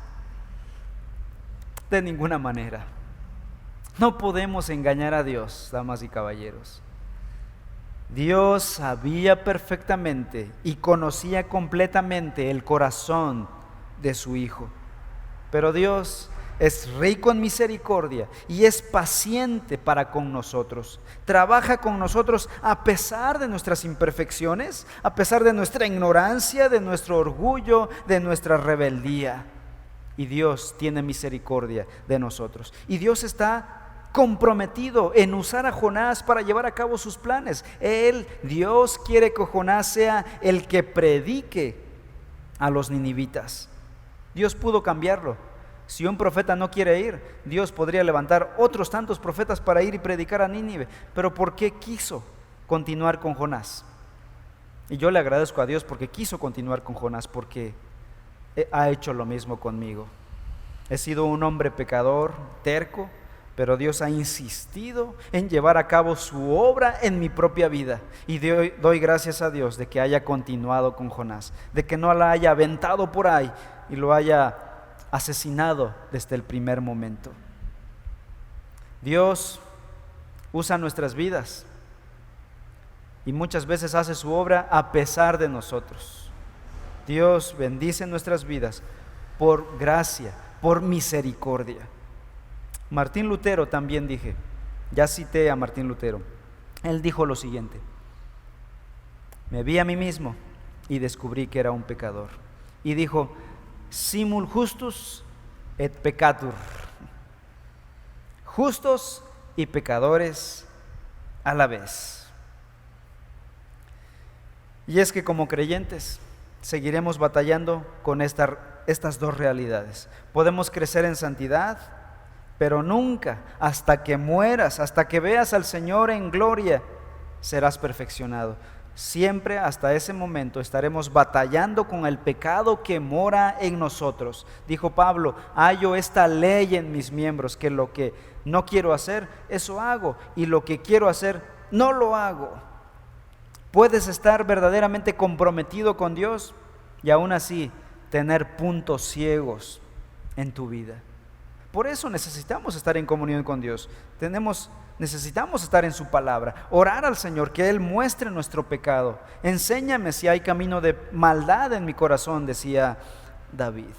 Speaker 3: De ninguna manera. No podemos engañar a Dios, damas y caballeros. Dios sabía perfectamente y conocía completamente el corazón de su Hijo. Pero Dios es rico en misericordia y es paciente para con nosotros. Trabaja con nosotros a pesar de nuestras imperfecciones, a pesar de nuestra ignorancia, de nuestro orgullo, de nuestra rebeldía. Y Dios tiene misericordia de nosotros. Y Dios está comprometido en usar a Jonás para llevar a cabo sus planes. Dios quiere que Jonás sea el que predique a los ninivitas. Dios pudo cambiarlo. Si un profeta no quiere ir, Dios podría levantar otros tantos profetas para ir y predicar a Nínive. Pero ¿por qué quiso continuar con Jonás? Y yo le agradezco a Dios porque quiso continuar con Jonás, porque ha hecho lo mismo conmigo. He sido un hombre pecador, terco, pero Dios ha insistido en llevar a cabo su obra en mi propia vida. Y doy gracias a Dios de que haya continuado con Jonás, de que no la haya aventado por ahí y lo haya asesinado desde el primer momento. Dios usa nuestras vidas y muchas veces hace su obra a pesar de nosotros. Dios bendice nuestras vidas por gracia, por misericordia. Martín Lutero también ya cité a Martín Lutero. Él dijo lo siguiente: Me vi a mí mismo y descubrí que era un pecador. Y dijo, simul justus et peccatur. Justos y pecadores a la vez. Y es que como creyentes seguiremos batallando con estas dos realidades. Podemos crecer en santidad, pero nunca, hasta que mueras, hasta que veas al Señor en gloria, serás perfeccionado. Siempre hasta ese momento estaremos batallando con el pecado que mora en nosotros. Dijo Pablo, hallo esta ley en mis miembros, que lo que no quiero hacer, eso hago, y lo que quiero hacer, no lo hago. Puedes estar verdaderamente comprometido con Dios y aún así tener puntos ciegos en tu vida. Por eso necesitamos estar en comunión con Dios. Necesitamos estar en su palabra, orar al Señor, que Él muestre nuestro pecado. Enséñame si hay camino de maldad en mi corazón, decía David.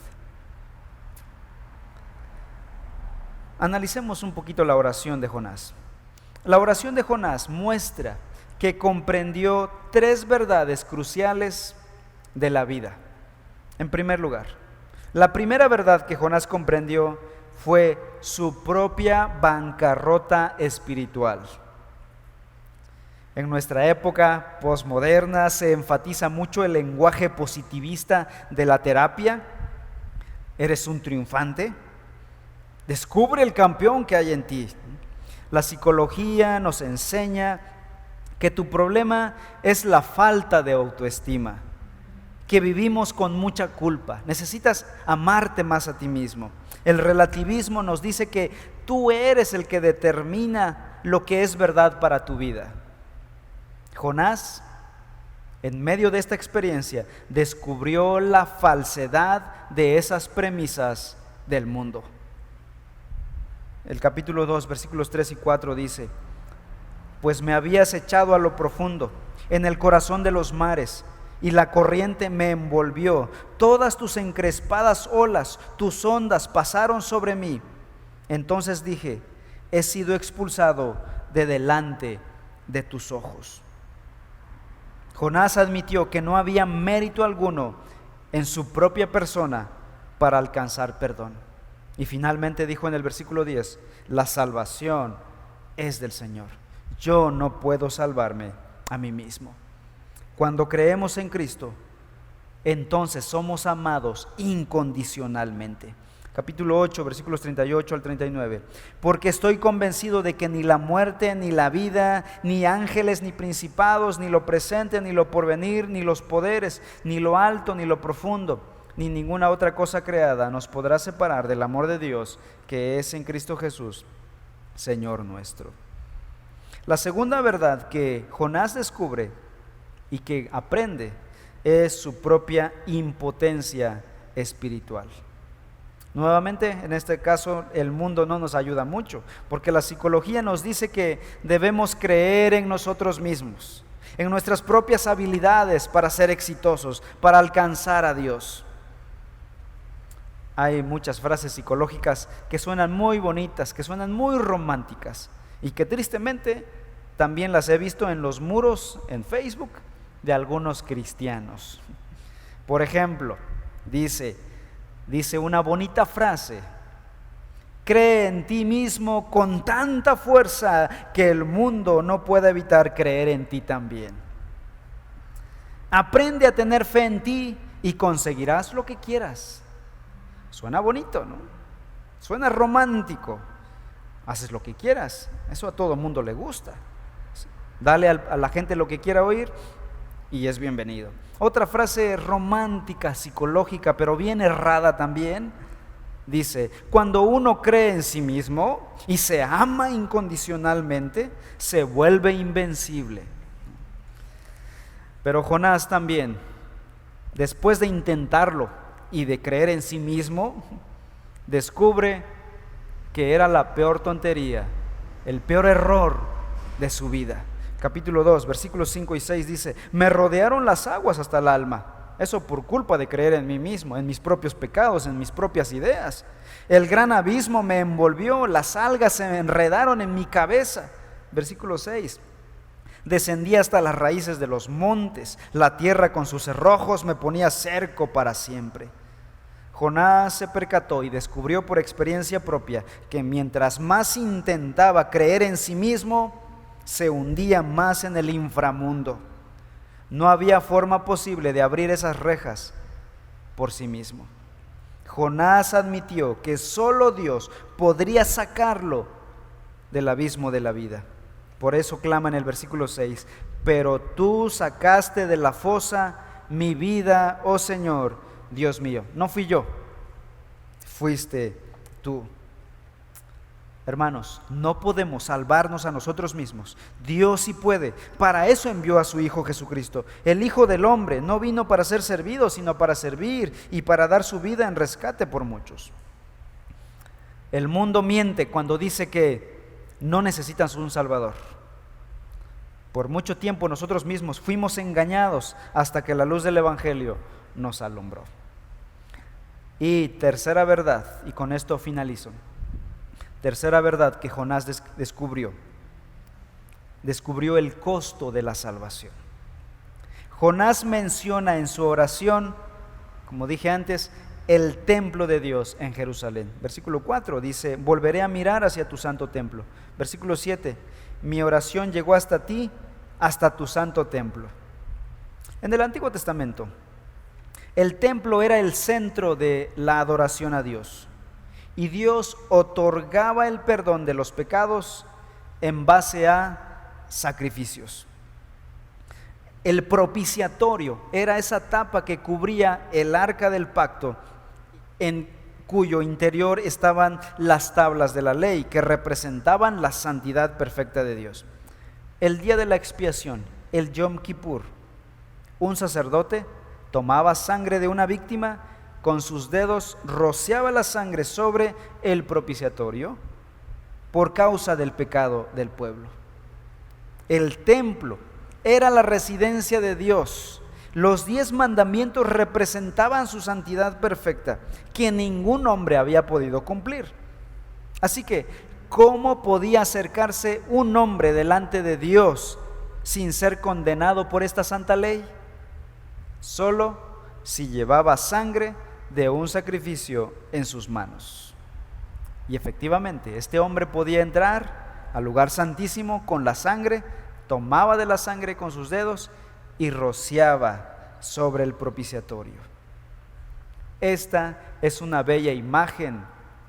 Speaker 3: Analicemos un poquito la oración de Jonás. La oración de Jonás muestra que comprendió 3 verdades cruciales de la vida. En primer lugar, la primera verdad que Jonás comprendió fue su propia bancarrota espiritual. En nuestra época posmoderna se enfatiza mucho el lenguaje positivista de la terapia. Eres un triunfante. Descubre el campeón que hay en ti. La psicología nos enseña que tu problema es la falta de autoestima, que vivimos con mucha culpa. Necesitas amarte más a ti mismo. El relativismo nos dice que tú eres el que determina lo que es verdad para tu vida. Jonás, en medio de esta experiencia, descubrió la falsedad de esas premisas del mundo. El capítulo 2, versículos 3 y 4 dice: pues me habías echado a lo profundo, en el corazón de los mares, y la corriente me envolvió. Todas tus encrespadas olas, tus ondas pasaron sobre mí. Entonces dije: he sido expulsado de delante de tus ojos. Jonás admitió que no había mérito alguno en su propia persona para alcanzar perdón. Y finalmente dijo en el versículo 10: la salvación es del Señor. Yo no puedo salvarme a mí mismo. Cuando creemos en Cristo, entonces somos amados incondicionalmente. Capítulo 8, versículos 38 al 39. Porque estoy convencido de que ni la muerte, ni la vida, ni ángeles, ni principados, ni lo presente, ni lo porvenir, ni los poderes, ni lo alto, ni lo profundo, ni ninguna otra cosa creada nos podrá separar del amor de Dios que es en Cristo Jesús, Señor nuestro. La segunda verdad que Jonás descubre y que aprende es su propia impotencia espiritual. Nuevamente, en este caso, el mundo no nos ayuda mucho, porque la psicología nos dice que debemos creer en nosotros mismos, en nuestras propias habilidades para ser exitosos, para alcanzar a Dios. Hay muchas frases psicológicas que suenan muy bonitas, que suenan muy románticas, y que tristemente también las he visto en los muros en Facebook de algunos cristianos. Por ejemplo, dice una bonita frase: cree en ti mismo con tanta fuerza que el mundo no puede evitar creer en ti también. Aprende a tener fe en ti y conseguirás lo que quieras. Suena bonito, ¿no? Suena romántico. Haces lo que quieras, eso a todo mundo le gusta. Dale a la gente lo que quiera oír y es bienvenido. Otra frase romántica, psicológica, pero bien errada también, dice: cuando uno cree en sí mismo y se ama incondicionalmente, se vuelve invencible. Pero Jonás también, después de intentarlo y de creer en sí mismo, descubre que era la peor tontería, el peor error de su vida. Capítulo 2, versículos 5 y 6 dice: me rodearon las aguas hasta el alma. Eso por culpa de creer en mí mismo, en mis propios pecados, en mis propias ideas. El gran abismo me envolvió, las algas se me enredaron en mi cabeza. Versículo 6: Descendía hasta las raíces de los montes. La tierra con sus cerrojos me ponía cerco para siempre. Jonás se percató y descubrió por experiencia propia que mientras más intentaba creer en sí mismo, se hundía más en el inframundo. No había forma posible de abrir esas rejas por sí mismo. Jonás admitió que solo Dios podría sacarlo del abismo de la vida. Por eso clama en el versículo 6: pero tú sacaste de la fosa mi vida, oh Señor, Dios mío. No fui yo, fuiste tú. Hermanos, no podemos salvarnos a nosotros mismos. Dios sí puede. Para eso envió a su Hijo Jesucristo. El Hijo del Hombre no vino para ser servido, sino para servir y para dar su vida en rescate por muchos. El mundo miente cuando dice que no necesitan un Salvador. Por mucho tiempo nosotros mismos fuimos engañados hasta que la luz del Evangelio nos alumbró. Y tercera verdad, y con esto finalizo. Tercera verdad que Jonás descubrió el costo de la salvación. Jonás menciona en su oración, como dije antes, el templo de Dios en Jerusalén. Versículo 4 dice: volveré a mirar hacia tu santo templo. Versículo 7: mi oración llegó hasta ti, hasta tu santo templo. En el Antiguo Testamento, el templo era el centro de la adoración a Dios, y Dios otorgaba el perdón de los pecados en base a sacrificios. El propiciatorio era esa tapa que cubría el arca del pacto, en cuyo interior estaban las tablas de la ley que representaban la santidad perfecta de Dios. El día de la expiación, el Yom Kippur, un sacerdote tomaba sangre de una víctima, con sus dedos rociaba la sangre sobre el propiciatorio por causa del pecado del pueblo. El templo era la residencia de Dios. Los 10 mandamientos representaban su santidad perfecta, que ningún hombre había podido cumplir. Así que, ¿cómo podía acercarse un hombre delante de Dios sin ser condenado por esta santa ley? Solo si llevaba sangre de un sacrificio en sus manos. Y efectivamente, este hombre podía entrar al lugar santísimo con la sangre, tomaba de la sangre con sus dedos y rociaba sobre el propiciatorio. Esta es una bella imagen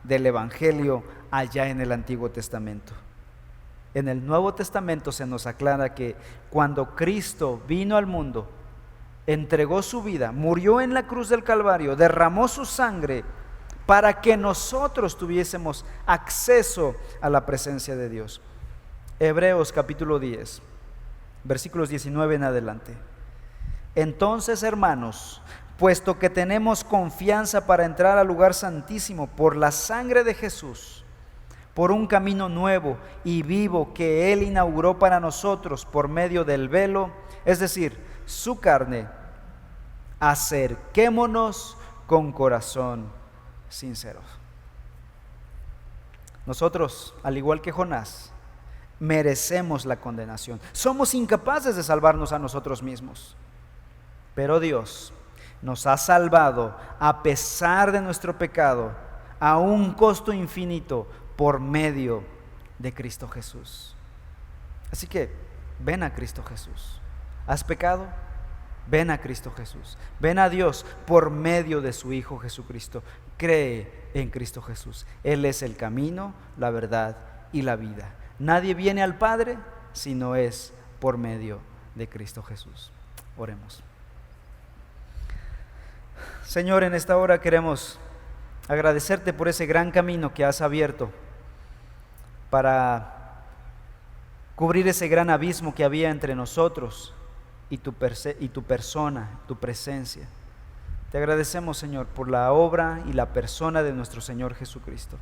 Speaker 3: del Evangelio allá en el Antiguo Testamento. En el Nuevo Testamento se nos aclara que cuando Cristo vino al mundo, entregó su vida, murió en la cruz del Calvario, derramó su sangre para que nosotros tuviésemos acceso a la presencia de Dios. Hebreos capítulo 10, versículos 19 en adelante. Entonces, hermanos, puesto que tenemos confianza para entrar al lugar santísimo por la sangre de Jesús, por un camino nuevo y vivo que Él inauguró para nosotros por medio del velo, es decir, su carne, acerquémonos con corazón sincero. Nosotros, al igual que Jonás, merecemos la condenación. Somos incapaces de salvarnos a nosotros mismos. Pero Dios nos ha salvado a pesar de nuestro pecado, a un costo infinito, por medio de Cristo Jesús. Así que ven a Cristo Jesús. ¿Has pecado? Ven a Cristo Jesús. Ven a Dios por medio de su Hijo Jesucristo. Cree en Cristo Jesús. Él es el camino, la verdad y la vida. Nadie viene al Padre si no es por medio de Cristo Jesús. Oremos. Señor, en esta hora queremos agradecerte por ese gran camino que has abierto para cubrir ese gran abismo que había entre nosotros y tu persona, tu presencia. Te agradecemos, Señor, por la obra y la persona de nuestro Señor Jesucristo.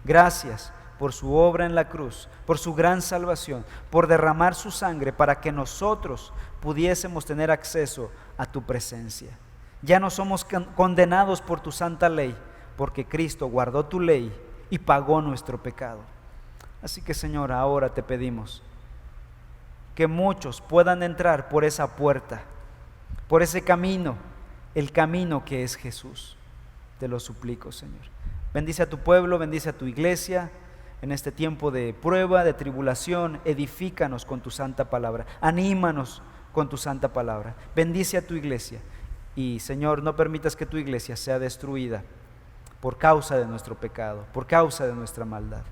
Speaker 3: Gracias por su obra en la cruz, por su gran salvación, por derramar su sangre para que nosotros pudiésemos tener acceso a tu presencia. Ya no somos condenados por tu santa ley, porque Cristo guardó tu ley y pagó nuestro pecado. Así que, Señor, ahora te pedimos que muchos puedan entrar por esa puerta, por ese camino, el camino que es Jesús. Te lo suplico, Señor. Bendice a tu pueblo, bendice a tu iglesia en este tiempo de prueba, de tribulación. Edifícanos con tu santa palabra, anímanos con tu santa palabra. Bendice a tu iglesia y, Señor, no permitas que tu iglesia sea destruida por causa de nuestro pecado, por causa de nuestra maldad.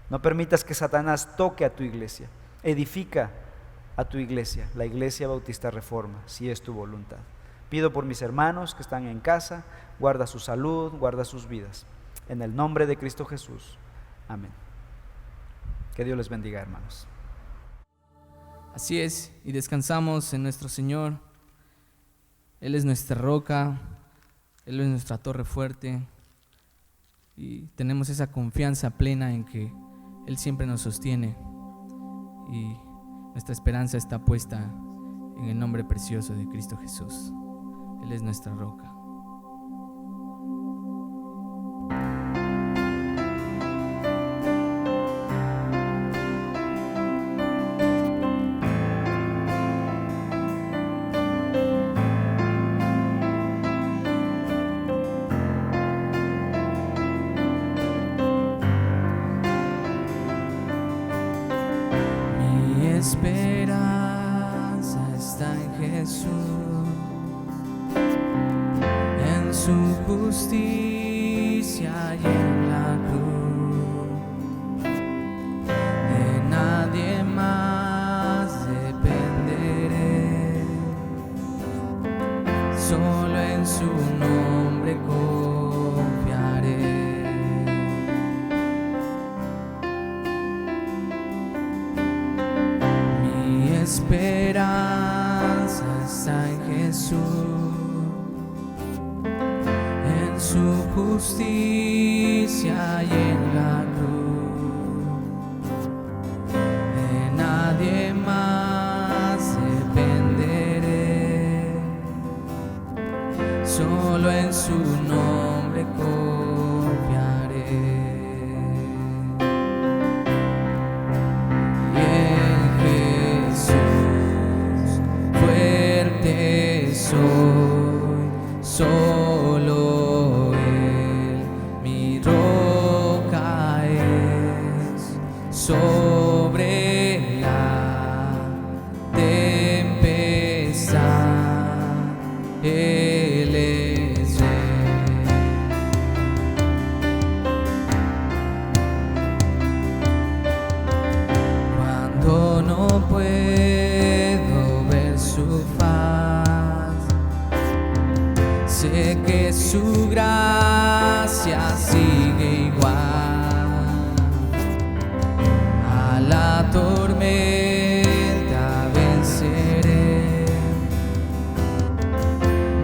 Speaker 3: No permitas que Satanás toque a tu iglesia. Edifica a tu iglesia, la Iglesia Bautista Reforma, si es tu voluntad. Pido por mis hermanos que están en casa, guarda su salud, guarda sus vidas. En el nombre de Cristo Jesús. Amén. Que Dios les bendiga, hermanos.
Speaker 2: Así es, y descansamos en nuestro Señor. Él es nuestra roca, Él es nuestra torre fuerte, y tenemos esa confianza plena en que Él siempre nos sostiene, y nuestra esperanza está puesta en el nombre precioso de Cristo Jesús. Él es nuestra roca. Mi esperanza está en Jesús, en su justicia y en la cruz. De nadie más dependeré, solo en su nombre confiaré. Mi esperanza está en Jesús, en su justicia y en la cruz. De nadie más dependeré, solo en su nombre confiaré. Y en Jesús fuerte soy, solo Él mi roca es, sobre la tempestad Él es Rey. Cuando no puedo ver su faz, sé que su gracia sigue igual. A la tormenta venceré,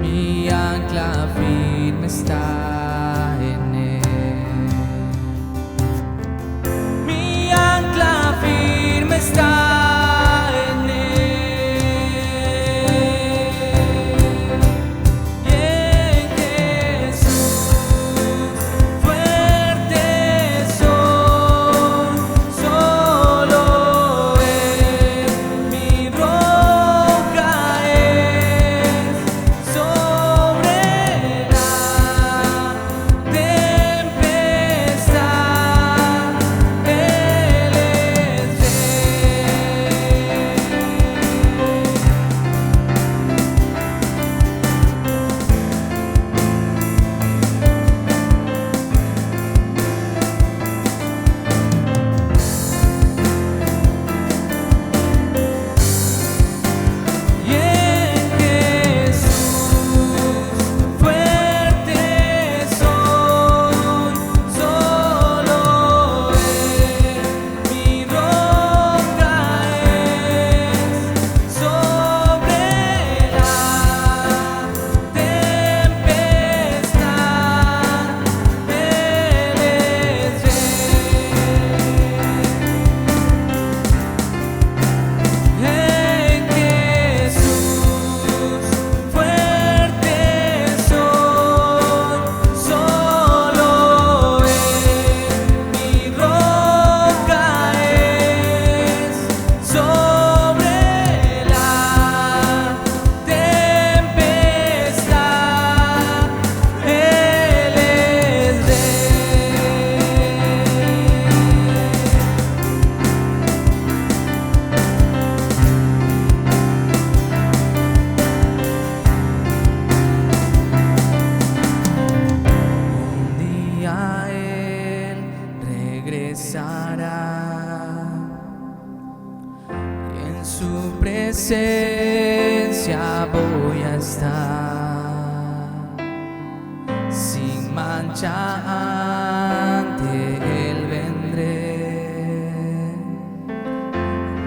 Speaker 2: mi ancla firme está en Él. Mi ancla firme está en Él. Y en Jesús regresará y en su presencia voy a estar sin mancha, ante Él vendré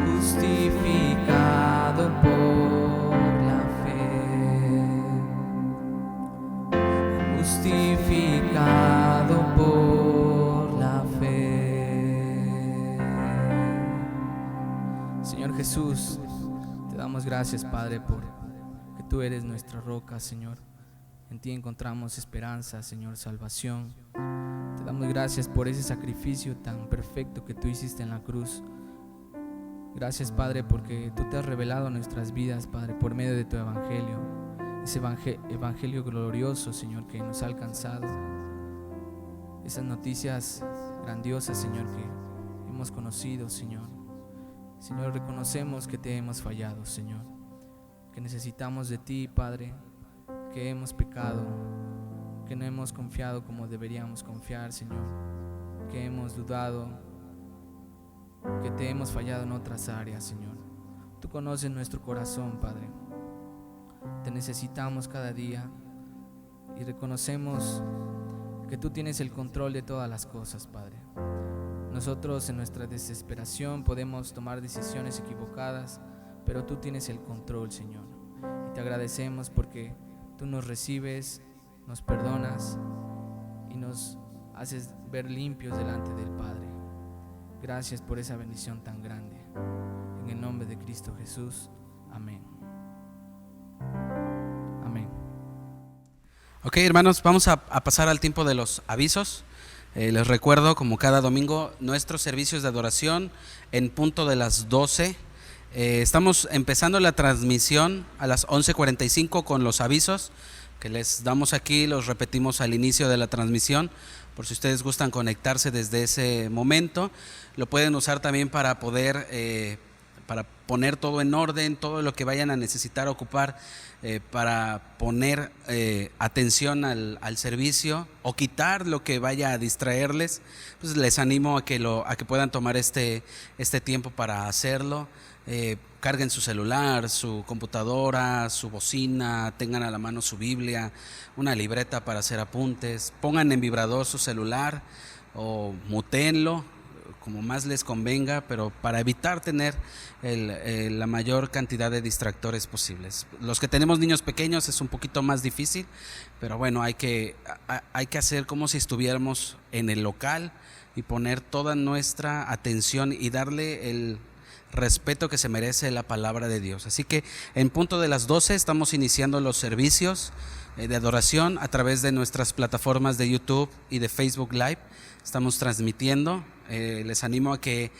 Speaker 2: justificado por la fe, justificado por la fe. Señor Jesús, te damos gracias, Padre, por que tú eres nuestra roca, Señor. En ti encontramos esperanza, Señor, salvación. Te damos gracias por ese sacrificio tan perfecto que tú hiciste en la cruz. Gracias, Padre, porque tú te has revelado a nuestras vidas, Padre, por medio de tu evangelio. Ese evangelio glorioso, Señor, que nos ha alcanzado. Esas noticias grandiosas, Señor, que hemos conocido, Señor. Señor, reconocemos que te hemos fallado, Señor, que necesitamos de ti, Padre, que hemos pecado, que no hemos confiado como deberíamos confiar, Señor, que hemos dudado, que te hemos fallado en otras áreas, Señor. Tú conoces nuestro corazón, Padre. Te necesitamos cada día y reconocemos que tú tienes el control de todas las cosas, Padre. Nosotros en nuestra desesperación podemos tomar decisiones equivocadas, pero tú tienes el control, Señor. Y te agradecemos porque tú nos recibes, nos perdonas y nos haces ver limpios delante del Padre. Gracias por esa bendición tan grande. En el nombre de Cristo Jesús. Amén. Amén.
Speaker 1: Ok, hermanos, vamos a pasar al tiempo de los avisos. Les recuerdo, como cada domingo, nuestros servicios de adoración en punto de las 12. Estamos empezando la transmisión a las 11:45 con los avisos que les damos aquí, los repetimos al inicio de la transmisión, por si ustedes gustan conectarse desde ese momento. Lo pueden usar también para poder, para poner todo en orden, todo lo que vayan a necesitar ocupar, para poner atención al servicio o quitar lo que vaya a distraerles. Pues les animo a que puedan tomar este tiempo para hacerlo. Carguen su celular, su computadora, su bocina, tengan a la mano su Biblia, una libreta para hacer apuntes, pongan en vibrador su celular o mutéenlo como más les convenga, pero para evitar tener la mayor cantidad de distractores posibles. Los que tenemos niños pequeños es un poquito más difícil, pero bueno, hay que hacer como si estuviéramos en el local y poner toda nuestra atención y darle el respeto que se merece la palabra de Dios. Así que en punto de las 12 estamos iniciando los servicios de adoración a través de nuestras plataformas de YouTube y de Facebook Live. Estamos transmitiendo. Les animo a que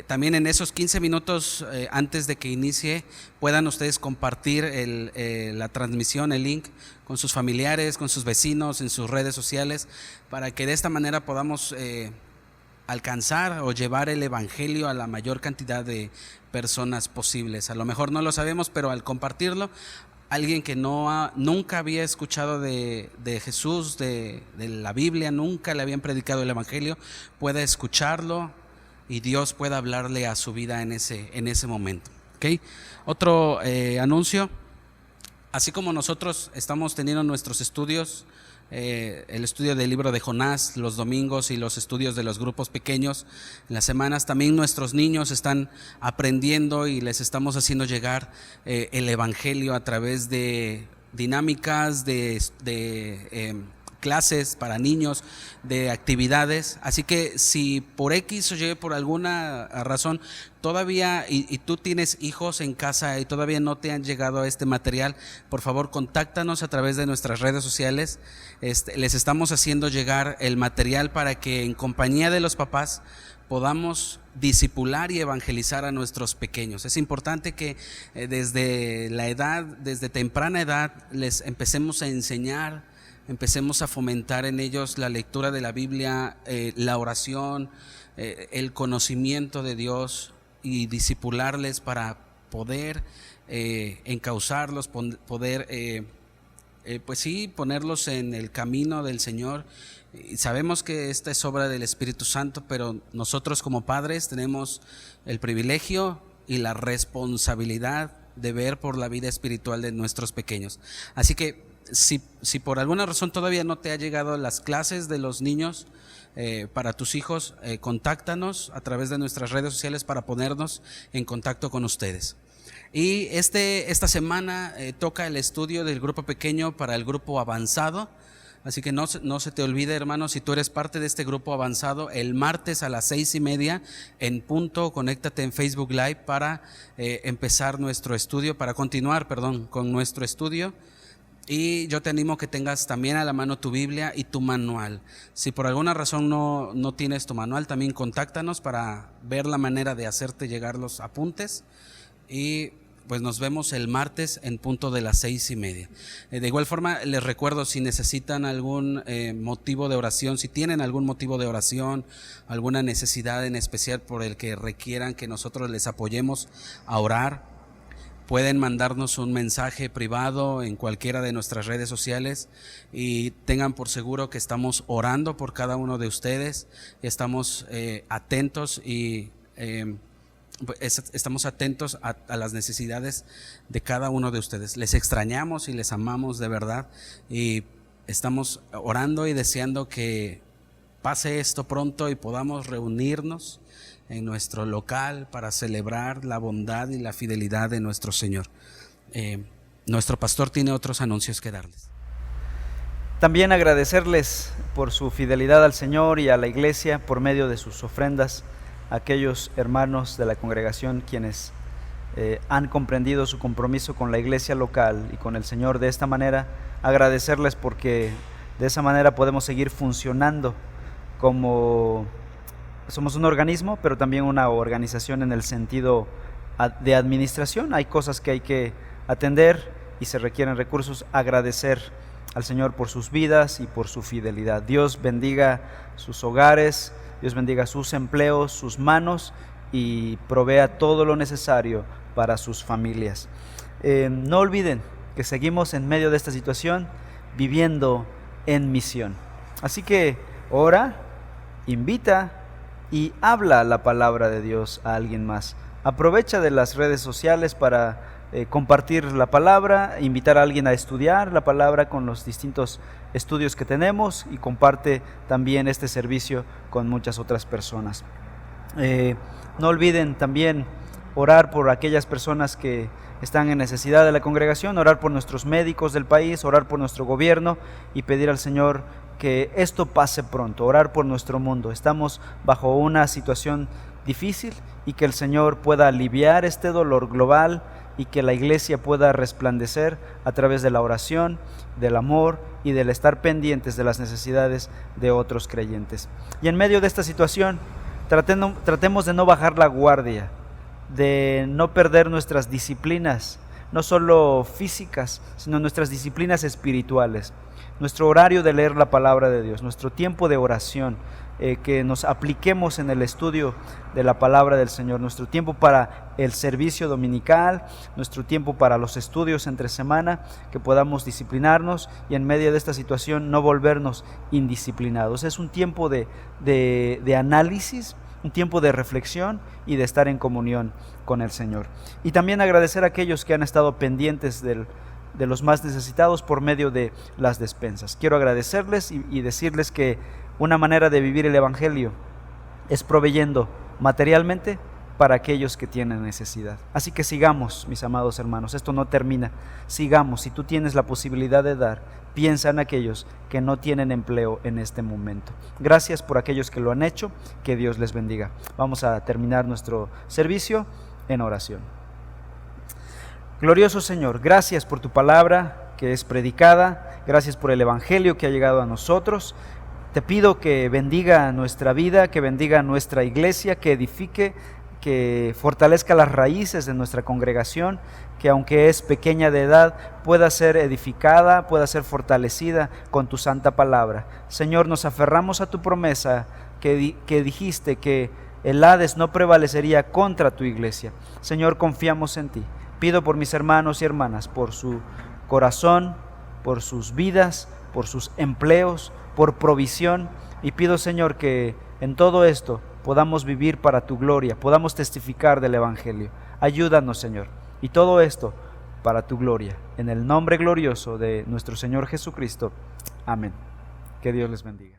Speaker 1: también en esos 15 minutos antes de que inicie puedan ustedes compartir la transmisión, el link con sus familiares, con sus vecinos, en sus redes sociales, para que de esta manera podamos alcanzar o llevar el evangelio a la mayor cantidad de personas posibles. A lo mejor no lo sabemos, pero al compartirlo, alguien que nunca había escuchado de Jesús, de la Biblia, nunca le habían predicado el evangelio, pueda escucharlo y Dios pueda hablarle a su vida en ese momento. ¿Okay? Otro anuncio: así como nosotros estamos teniendo nuestros estudios, el estudio del libro de Jonás los domingos y los estudios de los grupos pequeños en las semanas, también nuestros niños están aprendiendo y les estamos haciendo llegar el evangelio a través de dinámicas, de clases para niños, de actividades. Así que si por X o Y, por alguna razón todavía y tú tienes hijos en casa y todavía no te han llegado este material, por favor contáctanos a través de nuestras redes sociales. Les estamos haciendo llegar el material para que en compañía de los papás podamos discipular y evangelizar a nuestros pequeños. Es importante que desde temprana edad les empecemos a enseñar, empecemos a fomentar en ellos la lectura de la Biblia, la oración, el conocimiento de Dios, y discipularles para poder encauzarlos, poder pues sí, ponerlos en el camino del Señor. Y sabemos que esta es obra del Espíritu Santo, pero nosotros como padres tenemos el privilegio y la responsabilidad de ver por la vida espiritual de nuestros pequeños. Así que si por alguna razón todavía no te ha llegado las clases de los niños para tus hijos, contáctanos a través de nuestras redes sociales para ponernos en contacto con ustedes. Y esta semana toca el estudio del grupo pequeño para el grupo avanzado. Así que no se te olvide, hermano, si tú eres parte de este grupo avanzado, el martes a las 6:30 en punto, conéctate en Facebook Live para empezar nuestro estudio, para continuar, con nuestro estudio. Y yo te animo que tengas también a la mano tu Biblia y tu manual. Si por alguna razón no tienes tu manual, también contáctanos para ver la manera de hacerte llegar los apuntes. Y pues nos vemos el martes en punto de las 6:30. De igual forma, les recuerdo, si necesitan algún motivo de oración, si tienen algún motivo de oración, alguna necesidad en especial por el que requieran que nosotros les apoyemos a orar, pueden mandarnos un mensaje privado en cualquiera de nuestras redes sociales y tengan por seguro que estamos orando por cada uno de ustedes. Estamos atentos y estamos atentos a las necesidades de cada uno de ustedes. Les extrañamos y les amamos de verdad, y estamos orando y deseando que pase esto pronto y podamos reunirnos en nuestro local para celebrar la bondad y la fidelidad de nuestro Señor. Nuestro pastor tiene otros anuncios que darles.
Speaker 3: También agradecerles por su fidelidad al Señor y a la iglesia por medio de sus ofrendas, aquellos hermanos de la congregación quienes han comprendido su compromiso con la iglesia local y con el Señor de esta manera. Agradecerles porque de esa manera podemos seguir funcionando como somos un organismo, pero también una organización en el sentido de administración. Hay cosas que hay que atender y se requieren recursos. Agradecer al Señor por sus vidas y por su fidelidad. Dios bendiga sus hogares, Dios bendiga sus empleos, sus manos, y provea todo lo necesario para sus familias. No olviden que seguimos en medio de esta situación viviendo en misión. Así que ora, invita y habla la palabra de Dios a alguien más. Aprovecha de las redes sociales para compartir la palabra, invitar a alguien a estudiar la palabra con los distintos estudios que tenemos, y comparte también este servicio con muchas otras personas. No olviden también orar por aquellas personas que están en necesidad de la congregación, orar por nuestros médicos del país, orar por nuestro gobierno y pedir al Señor que esto pase pronto, orar por nuestro mundo. Estamos bajo una situación difícil y que el Señor pueda aliviar este dolor global y que la iglesia pueda resplandecer a través de la oración, del amor y del estar pendientes de las necesidades de otros creyentes. Y en medio de esta situación, tratemos de no bajar la guardia, de no perder nuestras disciplinas, no solo físicas, sino nuestras disciplinas espirituales. Nuestro horario de leer la palabra de Dios, nuestro tiempo de oración, que nos apliquemos en el estudio de la palabra del Señor, nuestro tiempo para el servicio dominical, nuestro tiempo para los estudios entre semana, que podamos disciplinarnos y en medio de esta situación no volvernos indisciplinados. Es un tiempo de análisis, un tiempo de reflexión y de estar en comunión con el Señor. Y también agradecer a aquellos que han estado pendientes de los más necesitados por medio de las despensas. Quiero agradecerles y decirles que una manera de vivir el Evangelio es proveyendo materialmente para aquellos que tienen necesidad. Así que sigamos, mis amados hermanos, esto no termina. Sigamos. Si tú tienes la posibilidad de dar, piensa en aquellos que no tienen empleo en este momento. Gracias por aquellos que lo han hecho, que Dios les bendiga. Vamos a terminar nuestro servicio en oración. Glorioso Señor, gracias por tu palabra que es predicada, gracias por el Evangelio que ha llegado a nosotros. Te pido que bendiga nuestra vida, que bendiga nuestra iglesia, que edifique, que fortalezca las raíces de nuestra congregación, que aunque es pequeña de edad, pueda ser edificada, pueda ser fortalecida con tu santa palabra. Señor, nos aferramos a tu promesa que dijiste que el Hades no prevalecería contra tu iglesia. Señor, confiamos en ti. Pido por mis hermanos y hermanas, por su corazón, por sus vidas, por sus empleos, por provisión. Y pido, Señor, que en todo esto podamos vivir para tu gloria, podamos testificar del Evangelio. Ayúdanos, Señor. Y todo esto para tu gloria. En el nombre glorioso de nuestro Señor Jesucristo. Amén. Que Dios les bendiga.